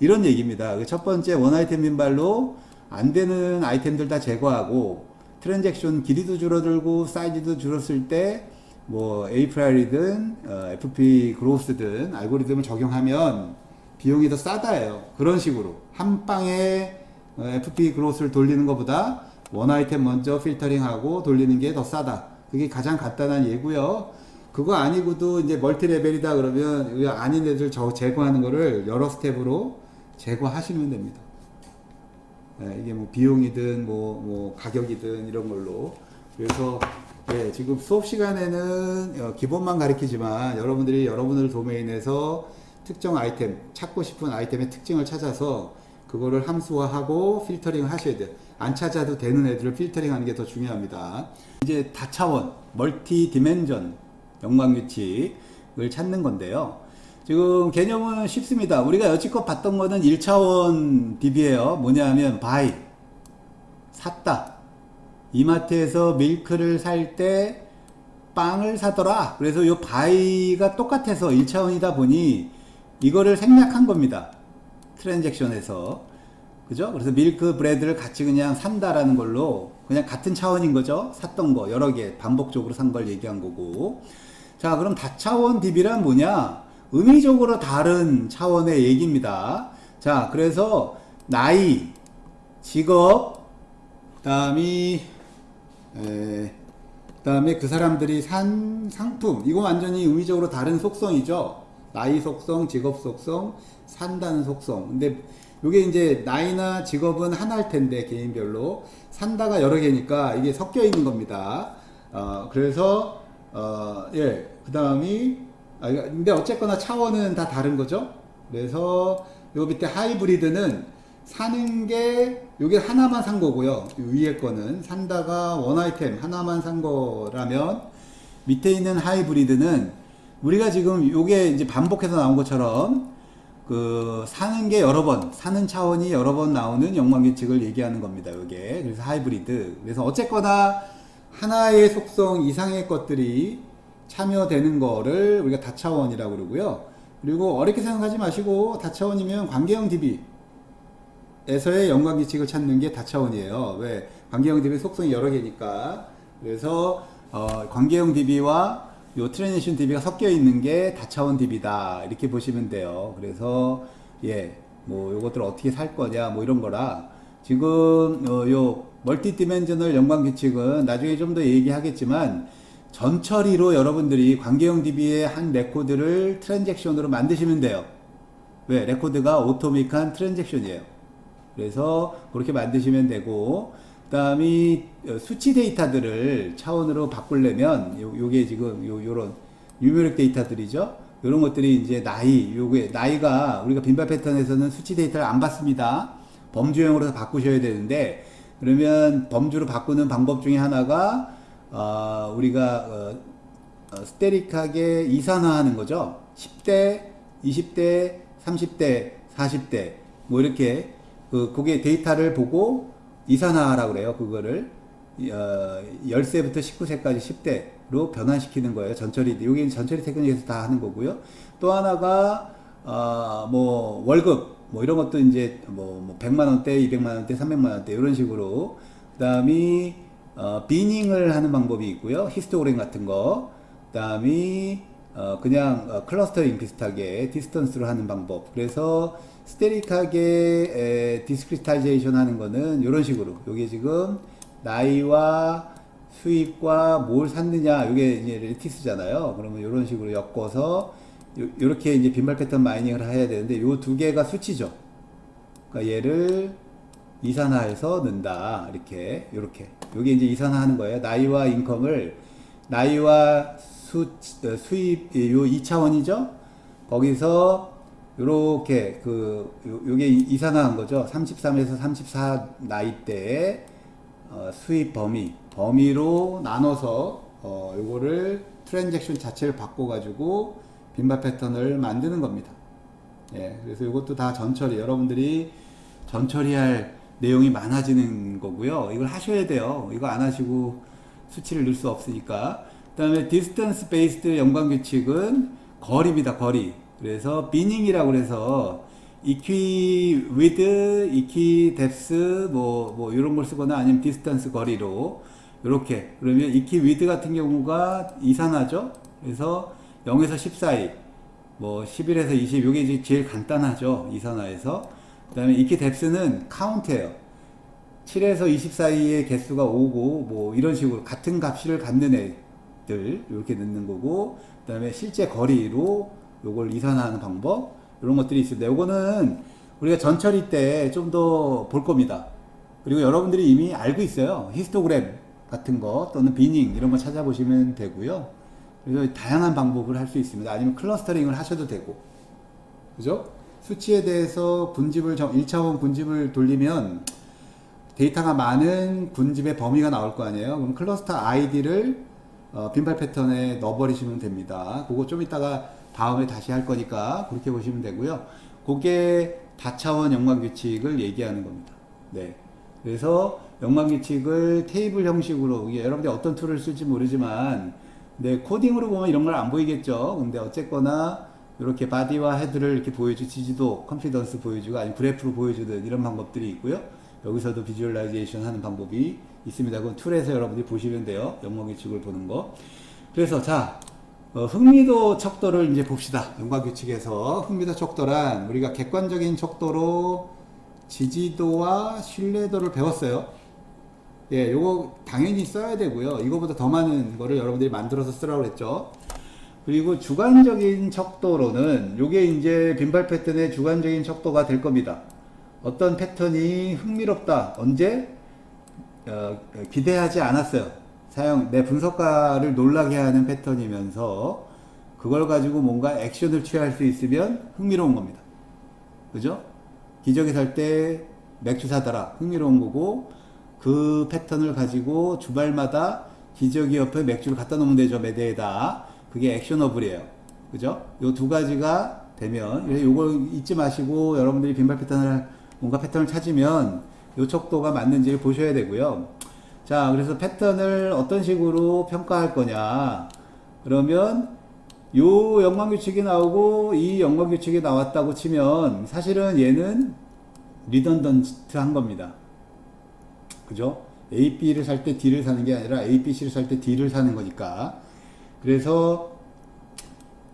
Speaker 1: 이런 얘기입니다. 첫 번째 원 아이템 빈발로 안 되는 아이템들 다 제거하고 트랜잭션 길이도 줄어들고 사이즈도 줄었을 때 뭐 A-priority든 FP 그로스든 알고리즘을 적용하면 비용이 더 싸다예요. 그런 식으로 한 방에 FP 그로스를 돌리는 것보다 원 아이템 먼저 필터링하고 돌리는 게 더 싸다. 그게 가장 간단한 예고요. 그거 아니고도 이제 멀티 레벨이다 그러면 아닌 애들 제거하는 거를 여러 스텝으로 제거하시면 됩니다. 네, 이게 뭐 비용이든 뭐 가격이든 이런 걸로. 그래서 지금 수업 시간에는 기본만 가르치지만 여러분들이 여러분들 도메인에서 특정 아이템, 찾고 싶은 아이템의 특징을 찾아서 그거를 함수화하고 필터링 하셔야 돼요. 안 찾아도 되는 애들을 필터링 하는 게 더 중요합니다. 이제 다차원, 멀티 디멘전 영광규칙을 찾는 건데요. 지금 개념은 쉽습니다. 우리가 여지껏 봤던 거는 1차원 DB예요. 뭐냐 하면 by. 샀다. 이마트에서 밀크를 살 때 빵을 사더라. 그래서 요 바이가 똑같아서 1차원이다 보니 이거를 생략한 겁니다. 트랜잭션에서. 그죠? 그래서 밀크 브레드를 같이 그냥 산다라는 걸로 그냥 같은 차원인 거죠. 샀던 거 여러 개 반복적으로 산 걸 얘기한 거고. 자, 그럼 다차원 DB란 뭐냐? 의미적으로 다른 차원의 얘기입니다. 자, 그래서 나이, 직업, 그다음에 그 사람들이 산 상품, 이거 완전히 의미적으로 다른 속성이죠. 나이 속성, 직업 속성, 산다는 속성. 근데 이게 이제 나이나 직업은 하나일 텐데 개인별로 산다가 여러 개니까 이게 섞여 있는 겁니다. 그래서 예, 그다음이 근데 어쨌거나 차원은 다 다른 거죠. 그래서 요 밑에 하이브리드는 사는 게 요게 하나만 산 거고요. 위에 거는 산다가 원 아이템 하나만 산 거라면 밑에 있는 하이브리드는 우리가 지금 요게 이제 반복해서 나온 것처럼 그 사는 게 여러 번, 사는 차원이 여러 번 나오는 영광규칙을 얘기하는 겁니다. 요게. 그래서 하이브리드. 그래서 어쨌거나 하나의 속성 이상의 것들이 참여되는 거를 우리가 다차원이라고 그러고요. 그리고 어렵게 생각하지 마시고 다차원이면 관계형 DB 에서의 연관규칙을 찾는 게 다차원이에요. 왜? 관계형 DB 속성이 여러 개니까. 그래서 관계형 DB와 요 트랜지션 DB가 섞여 있는 게 다차원 DB다. 이렇게 보시면 돼요. 그래서 예, 뭐 요것들 어떻게 살 거냐 뭐 이런 거라 지금 요 멀티 디멘저널 연관규칙은 나중에 좀 더 얘기하겠지만 전처리로 여러분들이 관계형 DB의 한 레코드를 트랜잭션으로 만드시면 돼요. 왜? 레코드가 오토믹한 트랜잭션이에요. 그래서 그렇게 만드시면 되고, 그 다음에 수치 데이터들을 차원으로 바꾸려면 요게 지금 요런 유메릭 데이터들이죠. 요런 것들이 이제 요게 나이가 우리가 빈발 패턴에서는 수치 데이터를 안 받습니다. 범주형으로 바꾸셔야 되는데, 그러면 범주로 바꾸는 방법 중에 하나가 우리가 스테릭하게 이산화하는 거죠. 10대, 20대, 30대, 40대 뭐 이렇게 그게 데이터를 보고 이산화라고 그래요. 그거를 10세부터 19세까지 10대로 변환시키는 거예요. 전처리. 여기 전처리 테크닉에서 다 하는 거고요. 또 하나가 뭐 월급 뭐 이런 것도 이제 뭐 100만 원대, 200만 원대, 300만 원대 이런 식으로. 그다음이 비닝을 하는 방법이 있고요. 히스토그램 같은 거. 그다음이 그냥 클러스터링 비슷하게 디스턴스로 하는 방법. 그래서 스테릭하게 디스크리타이제이션 하는 거는 이런 식으로. 요게 지금 나이와 수입과 뭘 샀느냐, 요게 이제 레티스잖아요. 그러면 이런 식으로 엮어서 요렇게 이제 빈발 패턴 마이닝을 해야 되는데 요 두 개가 수치죠. 그러니까 얘를 이산화해서 넣는다. 이렇게 요렇게. 요게 이제 이산화하는 거예요. 나이와 인컴을 나이와 수입 요 2차원이죠. 거기서 요렇게 요게 이산화한 거죠. 33에서 34 나이대의 수입 범위로 나눠서 요거를 트랜잭션 자체를 바꿔 가지고 빈발 패턴을 만드는 겁니다. 예, 그래서 이것도 다 전처리, 여러분들이 전처리할 내용이 많아지는 거고요. 이걸 하셔야 돼요. 이거 안 하시고 수치를 넣을 수 없으니까. 그 다음에 디스턴스 베이스드 연관규칙은 거리입니다. 거리. 그래서 비닝이라고 해서 equi width, equi depth 뭐 이런 걸 쓰거나 아니면 디스턴스 거리로 이렇게. 그러면 equi width 같은 경우가 이산화죠. 그래서 0에서 10 사이, 뭐 11에서 20, 요게 이제 제일 간단하죠. 이산화에서. 그 다음에 equi depth는 카운트예요. 7에서 20 사이의 개수가 5고 뭐 이런 식으로 같은 값을 갖는 애들 이렇게 넣는 거고, 그 다음에 실제 거리로 요걸 이산화하는 방법, 이런 것들이 있습니다. 요거는 우리가 전처리 때 좀 더 볼 겁니다. 그리고 여러분들이 이미 알고 있어요. 히스토그램 같은 거 또는 비닝 이런 거 찾아보시면 되고요. 그래서 다양한 방법을 할 수 있습니다. 아니면 클러스터링을 하셔도 되고, 그죠? 수치에 대해서 분집을 1차원 분집을 돌리면 데이터가 많은 분집의 범위가 나올 거 아니에요. 그럼 클러스터 아이디를 빈발 패턴에 넣어버리시면 됩니다. 그거 좀 이따가 다음에 다시 할 거니까 그렇게 보시면 되고요. 그게 다차원 연관규칙을 얘기하는 겁니다. 네. 그래서 연관규칙을 테이블 형식으로, 이게 여러분들이 어떤 툴을 쓸지 모르지만, 네, 코딩으로 보면 이런 걸 안 보이겠죠. 근데 어쨌거나, 이렇게 바디와 헤드를 이렇게 지지도, 컨피던스 보여주고, 아니면 그래프로 보여주는 이런 방법들이 있고요. 여기서도 비주얼라이제이션 하는 방법이 있습니다. 그건 툴에서 여러분들이 보시면 돼요. 연관규칙을 보는 거. 그래서, 자, 흥미도 척도를 이제 봅시다. 연관규칙에서 흥미도 척도란 우리가 객관적인 척도로 지지도와 신뢰도를 배웠어요. 예, 요거 당연히 써야 되고요. 이거보다 더 많은 거를 여러분들이 만들어서 쓰라고 그랬죠. 그리고 주관적인 척도로는 요게 이제 빈발 패턴의 주관적인 척도가 될 겁니다. 어떤 패턴이 흥미롭다. 언제? 기대하지 않았어요. 내 분석가를 놀라게 하는 패턴이면서 그걸 가지고 뭔가 액션을 취할 수 있으면 흥미로운 겁니다. 그죠? 기저귀 살 때 맥주 사더라. 흥미로운 거고, 그 패턴을 가지고 주말마다 기저귀 옆에 맥주를 갖다 놓으면 되죠. 매대에다. 그게 액셔너블이에요. 그죠? 요 두 가지가 되면, 요거 잊지 마시고 여러분들이 빈발 패턴을, 뭔가 패턴을 찾으면 요 척도가 맞는지를 보셔야 되고요. 자, 그래서 패턴을 어떤 식으로 평가할 거냐. 그러면 요 연관규칙이 나오고 이 연관규칙이 나왔다고 치면 사실은 얘는 리던던트 한 겁니다. 그죠? A, B를 살 때 D를 사는 게 아니라 A, B, C를 살 때 D를 사는 거니까. 그래서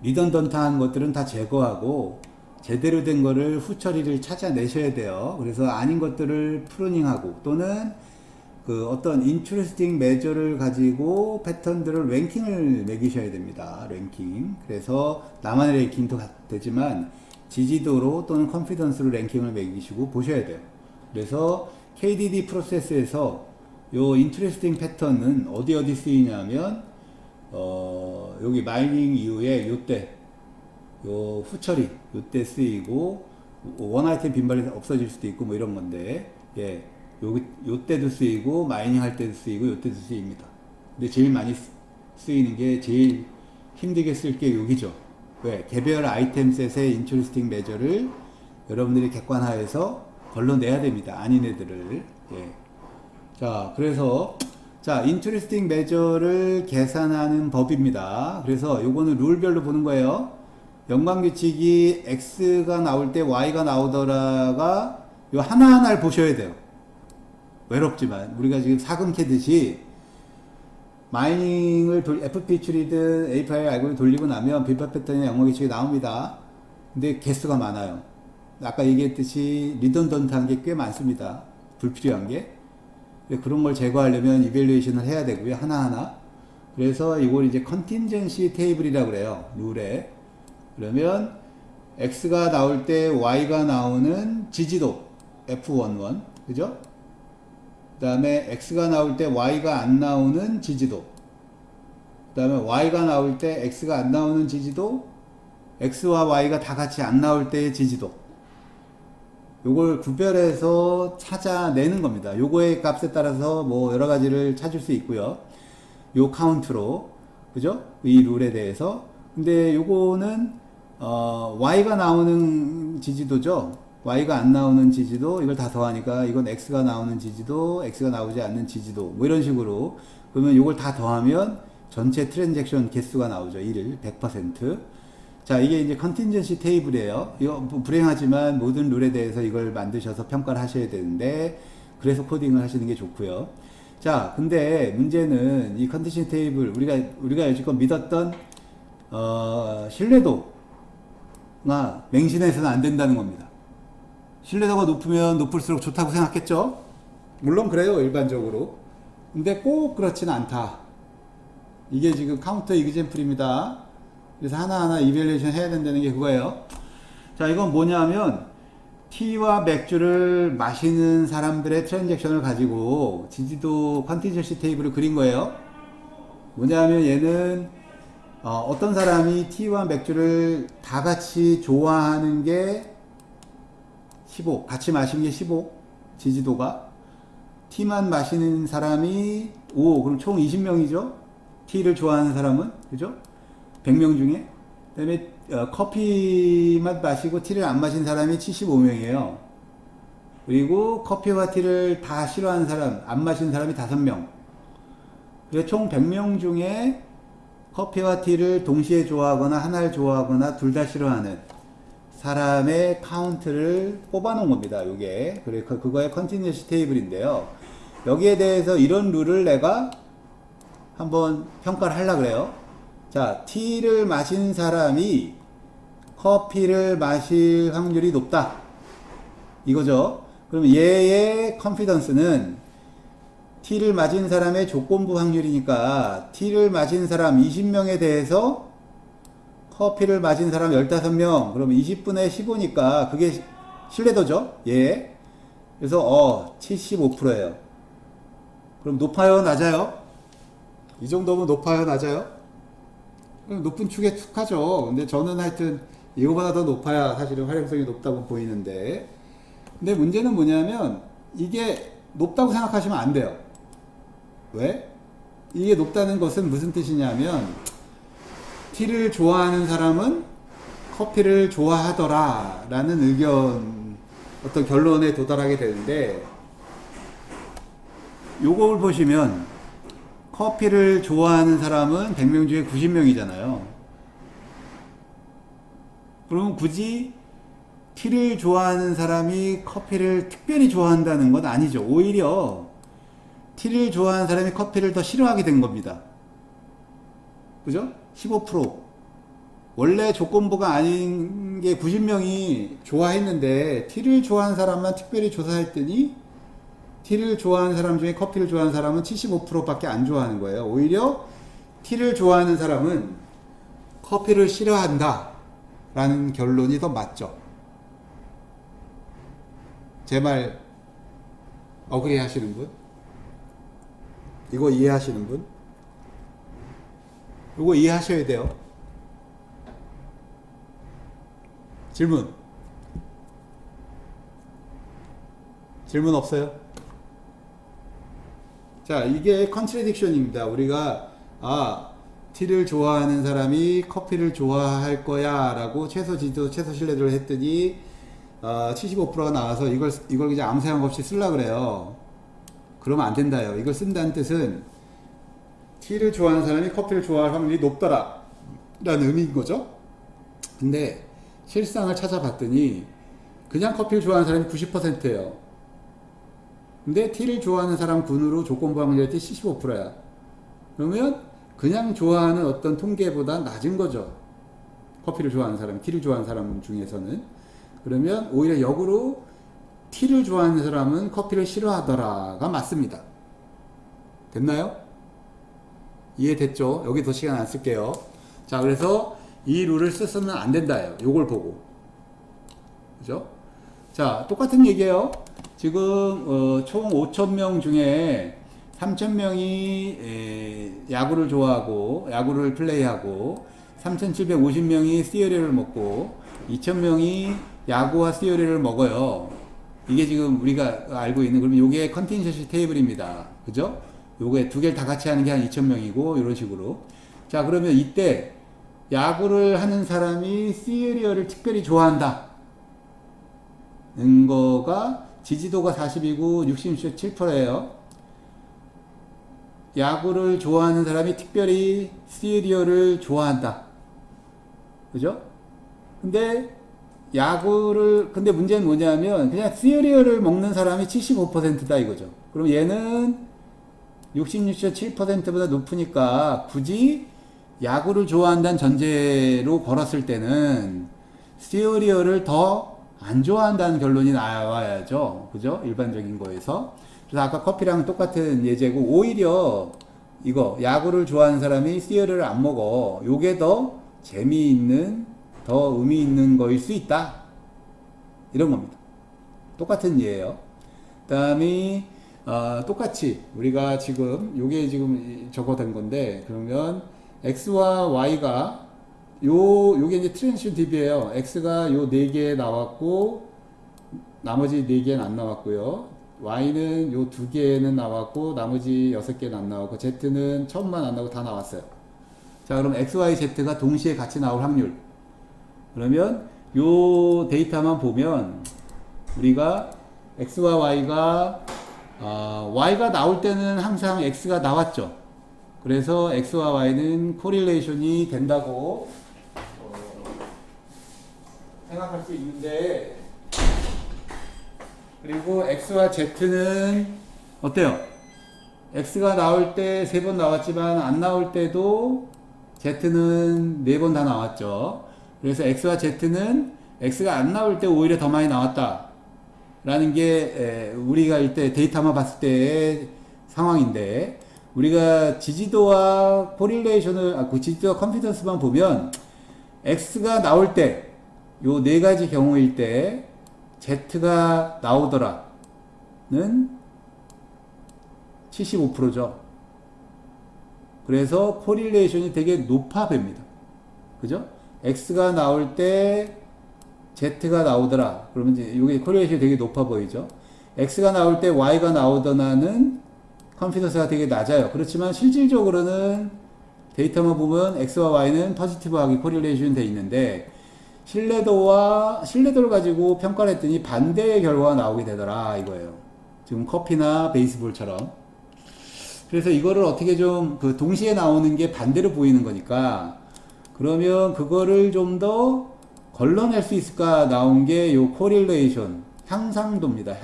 Speaker 1: 리던던트한 것들은 다 제거하고 제대로 된 거를 후처리를 찾아내셔야 돼요. 그래서 아닌 것들을 프루닝하고 또는 그 어떤 인트레스팅 메저를 가지고 패턴들을 랭킹을 매기셔야 됩니다. 랭킹. 그래서 나만의 랭킹도 되지만 지지도로 또는 컨피던스로 랭킹을 매기시고 보셔야 돼요. 그래서 KDD 프로세스에서 요 인트레스팅 패턴은 어디 쓰이냐면 여기 마이닝 이후에 요때 요 후처리 요때 쓰이고 원 아이템 빈발이 없어질 수도 있고 뭐 이런 건데 예. 요때도 쓰이고 마이닝 할 때도 쓰이고 요때도 쓰입니다. 근데 제일 많이 쓰이는 게 제일 힘들게 쓸 게 여기죠. 왜? 개별 아이템 셋의 인트레스팅 메저를 여러분들이 객관화해서 걸러내야 됩니다. 아닌 애들을. 예. 자, 그래서 자, 인트레스팅 메저를 계산하는 법입니다. 그래서 요거는 룰별로 보는 거예요. 연관규칙이 X가 나올 때 Y가 나오더라가 요 하나하나를 보셔야 돼요. 외롭지만 우리가 지금 사금 캐듯이 마이닝을 FP 추리든 API 알고리즘 돌리고 나면 빈발 패턴의 연관규칙이 나옵니다. 근데 개수가 많아요. 아까 얘기했듯이 리던던트한 게 꽤 많습니다. 불필요한 게. 그런 걸 제거하려면 이밸류에이션을 해야 되고요. 하나하나. 그래서 이걸 이제 컨틴전시 테이블이라고 그래요. 룰에. 그러면 X가 나올 때 Y가 나오는 지지도 F11. 그죠? 그 다음에 X가 나올 때 Y가 안 나오는 지지도. 그 다음에 Y가 나올 때 X가 안 나오는 지지도. X와 Y가 다 같이 안 나올 때의 지지도. 요걸 구별해서 찾아내는 겁니다. 요거의 값에 따라서 뭐 여러 가지를 찾을 수 있고요. 요 카운트로. 그죠? 이 룰에 대해서. 근데 요거는, Y가 나오는 지지도죠. Y가 안 나오는 지지도, 이걸 다 더하니까 이건 X가 나오는 지지도, X가 나오지 않는 지지도, 뭐 이런 식으로. 그러면 이걸 다 더하면 전체 트랜잭션 개수가 나오죠. 100%. 자, 이게 이제 컨틴전시 테이블이에요. 이거 불행하지만 모든 룰에 대해서 이걸 만드셔서 평가를 하셔야 되는데, 그래서 코딩을 하시는 게 좋고요. 자, 근데 문제는 이 컨디션 테이블, 우리가 여지껏 믿었던, 신뢰도가 맹신해서는 안 된다는 겁니다. 신뢰도가 높으면 높을수록 좋다고 생각했죠? 물론 그래요, 일반적으로. 근데 꼭 그렇지는 않다. 이게 지금 카운터 이그젠플입니다. 그래서 하나하나 이밸리에이션 해야 된다는 게 그거예요. 자, 이건 뭐냐면 티와 맥주를 마시는 사람들의 트랜잭션을 가지고 지지도 컨티전시 테이블을 그린 거예요. 뭐냐면 얘는 어떤 사람이 티와 맥주를 다 같이 좋아하는 게 15, 같이 마시는 게 15, 지지도가. 티만 마시는 사람이 5, 그럼 총 20명이죠? 티를 좋아하는 사람은, 그죠? 100명 중에. 그 다음에 커피만 마시고 티를 안 마신 사람이 75명이에요. 그리고 커피와 티를 다 싫어하는 사람, 안 마시는 사람이 5명. 그래서 총 100명 중에 커피와 티를 동시에 좋아하거나 하나를 좋아하거나 둘 다 싫어하는 사람의 카운트를 뽑아놓은 겁니다. 요게. 그래서 그거의 컨티뉴어시 테이블인데요. 여기에 대해서 이런 룰을 내가 한번 평가를 하려고 그래요. 자, 티를 마신 사람이 커피를 마실 확률이 높다. 이거죠. 그럼 얘의 컨피던스는 티를 마신 사람의 조건부 확률이니까 티를 마신 사람 20명에 대해서 커피를 마신 사람 15명, 그러면 20분의 15니까 그게 신뢰도죠. 예. 그래서 75%예요. 그럼 높아요, 낮아요? 이 정도면 높아요, 낮아요? 그럼 높은 축에 축하죠. 근데 저는 하여튼 이거보다 더 높아야 사실은 활용성이 높다고 보이는데, 근데 문제는 뭐냐면 이게 높다고 생각하시면 안 돼요. 왜? 이게 높다는 것은 무슨 뜻이냐면 티를 좋아하는 사람은 커피를 좋아하더라 라는 의견, 어떤 결론에 도달하게 되는데, 요걸 보시면 커피를 좋아하는 사람은 100명 중에 90명이잖아요. 그러면 굳이 티를 좋아하는 사람이 커피를 특별히 좋아한다는 건 아니죠. 오히려 티를 좋아하는 사람이 커피를 더 싫어하게 된 겁니다. 그죠? 15%. 원래 조건부가 아닌 게 90명이 좋아했는데 티를 좋아하는 사람만 특별히 조사했더니 티를 좋아하는 사람 중에 커피를 좋아하는 사람은 75%밖에 안 좋아하는 거예요. 오히려 티를 좋아하는 사람은 커피를 싫어한다 라는 결론이 더 맞죠. 제 말 어그리 하시는 분? 이거 이해하시는 분? 이거 이해하셔야 돼요. 질문 없어요? 자, 이게 컨트래딕션입니다. 우리가 티를 좋아하는 사람이 커피를 좋아할 거야 라고 최소 지도, 최소 신뢰도를 했더니 75%가 나와서 이걸 그냥 아무 생각 없이 쓰려고 그래요. 그러면 안 된다요. 이걸 쓴다는 뜻은 티를 좋아하는 사람이 커피를 좋아할 확률이 높더라 라는 의미인 거죠. 근데 실상을 찾아봤더니 그냥 커피를 좋아하는 사람이 90%예요. 근데 티를 좋아하는 사람 군으로 조건부 확률이 75%야. 그러면 그냥 좋아하는 어떤 통계보다 낮은 거죠. 커피를 좋아하는 사람, 티를 좋아하는 사람 중에서는. 그러면 오히려 역으로 티를 좋아하는 사람은 커피를 싫어하더라가 맞습니다. 됐나요? 이해됐죠? 여기 더 시간 안 쓸게요. 자, 그래서 이 룰을 쓰면 안 된다예요. 요걸 보고. 그죠? 자, 똑같은 얘기예요. 지금 총 5,000명 중에 3,000명이 야구를 좋아하고 야구를 플레이하고 3,750명이 시어리얼을 먹고 2,000명이 야구와 시어리얼을 먹어요. 이게 지금 우리가 알고 있는, 그러면 요게 컨틴전시 테이블입니다. 그죠? 요게 두 개를 다 같이 하는 게 한 2,000명이고 이런 식으로. 자, 그러면 이때 야구를 하는 사람이 시어리얼을 특별히 좋아한다 는 거가 지지도가 40이고 67%예요. 야구를 좋아하는 사람이 특별히 시리얼을 좋아한다. 그죠? 근데 근데 문제는 뭐냐면 그냥 시리얼을 먹는 사람이 75%다 이거죠. 그럼 얘는 66.7%보다 높으니까 굳이 야구를 좋아한다는 전제로 걸었을 때는 시리얼을 더 안 좋아한다는 결론이 나와야죠. 그죠? 일반적인 거에서. 그래서 아까 커피랑 똑같은 예제고, 오히려 이거 야구를 좋아하는 사람이 시리얼을 안 먹어. 요게 더 재미있는, 더 의미 있는 거일 수 있다. 이런 겁니다. 똑같은 예예요. 그 다음에 똑같이 우리가 지금 요게 지금 적어둔 건데, 그러면 x와 y가 요게 이제 트랜지션 DB예요. X가 요 4개 나왔고, 나머지 4개는 안 나왔고요. Y는 요 2개는 나왔고, 나머지 6개는 안 나왔고, Z는 처음만 안 나오고 다 나왔어요. 자, 그럼 X, Y, Z가 동시에 같이 나올 확률. 그러면 요 데이터만 보면, 우리가 x와 y가 y가 나올 때는 항상 x가 나왔죠. 그래서 x와 y는 코릴레이션이 된다고 생각할 수 있는데, 그리고 x와 z는 어때요? x가 나올 때 3번 나왔지만 안 나올 때도 z는 4번 다 나왔죠. 그래서 x와 z는 x가 안 나올 때 오히려 더 많이 나왔다 라는 게 우리가 이때 데이터만 봤을 때의 상황인데, 우리가 지지도와 코릴레이션을 그 지지도와 컨피던스만 보면 x가 나올 때 요 네 가지 경우일 때 z가 나오더라는 75%죠. 그래서 코릴레이션이 되게 높아 보입니다. 그죠? x가 나올 때 z가 나오더라. 그러면 이제 이게 코릴레이션이 되게 높아 보이죠. x가 나올 때 y가 나오더라는 컨피던스가 되게 낮아요. 그렇지만 실질적으로는 데이터만 보면 x와 y는 포지티브하게 코릴레이션 돼 있는데, 신뢰도를 가지고 평가를 했더니 반대의 결과가 나오게 되더라 이거예요. 지금 커피나 베이스볼처럼. 그래서 이거를 어떻게 좀 동시에 나오는 게 반대로 보이는 거니까, 그러면 그거를 좀 더 걸러낼 수 있을까 나온 게 요 코릴레이션 향상도입니다.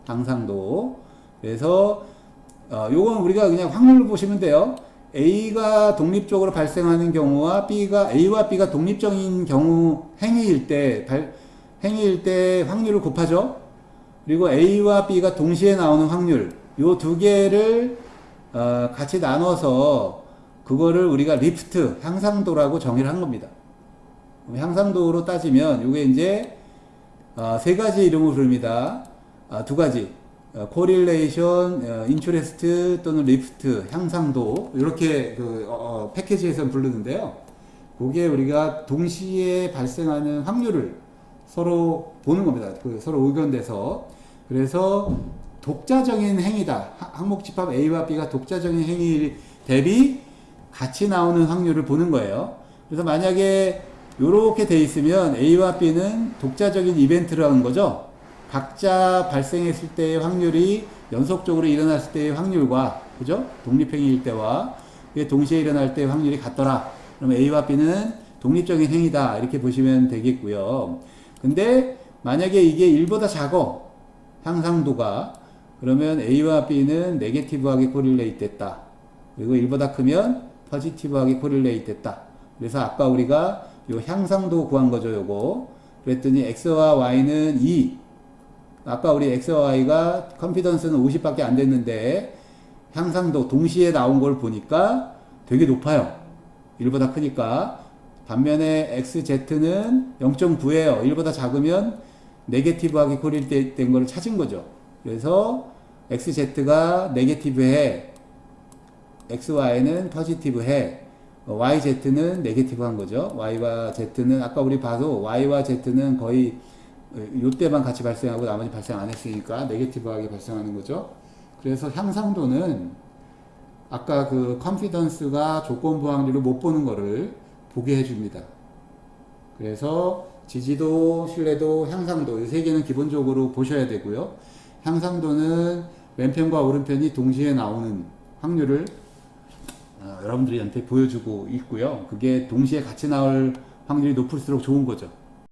Speaker 1: 향상도. 그래서 요건 우리가 그냥 확률로 보시면 돼요. A가 독립적으로 발생하는 경우와 A와 B가 독립적인 경우 행위일 때 확률을 곱하죠. 그리고 A와 B가 동시에 나오는 확률, 요 두 개를 같이 나눠서 그거를 우리가 리프트, 향상도라고 정의를 한 겁니다. 향상도로 따지면 이게 이제 세 가지 이름으로 부릅니다. 두 가지. 코릴레이션, 인트레스트 또는 리프트, 향상도, 이렇게 패키지에서 부르는데요. 그게 우리가 동시에 발생하는 확률을 서로 보는 겁니다. 서로 의견돼서. 그래서 독자적인 행위다. 항목집합 A와 B가 독자적인 행위 대비 같이 나오는 확률을 보는 거예요. 그래서 만약에 이렇게 돼 있으면 A와 B는 독자적인 이벤트라는 거죠. 각자 발생했을 때의 확률이 연속적으로 일어났을 때의 확률과, 그죠? 독립행위일 때와 동시에 일어날 때의 확률이 같더라. 그러면 A와 B는 독립적인 행위다. 이렇게 보시면 되겠고요. 근데 만약에 이게 1보다 작어, 향상도가, 그러면 A와 B는 네게티브하게 코릴레이트 됐다. 그리고 1보다 크면 포지티브하게 코릴레이트 됐다. 그래서 아까 우리가 요 향상도 구한 거죠, 요거. 그랬더니 X와 Y는 2. 아까 우리 X와 Y가 컨피던스는 50밖에 안 됐는데 향상도 동시에 나온 걸 보니까 되게 높아요. 1보다 크니까. 반면에 XZ는 0.9예요. 1보다 작으면 네게티브하게 코릴레이트 된 걸 찾은 거죠. 그래서 XZ가 네게티브해, XY는 포지티브해, YZ는 네게티브한 거죠. Y와 Z는 아까 우리 봐도 Y와 Z는 거의 요때만 같이 발생하고 나머지 발생 안 했으니까 네게티브하게 발생하는 거죠. 그래서 향상도는 아까 컨피던스가 조건부 확률을 못 보는 거를 보게 해줍니다. 그래서 지지도, 신뢰도, 향상도 이 세 개는 기본적으로 보셔야 되고요. 향상도는 왼편과 오른편이 동시에 나오는 확률을 여러분들한테 보여주고 있고요. 그게 동시에 같이 나올 확률이 높을수록 좋은 거죠.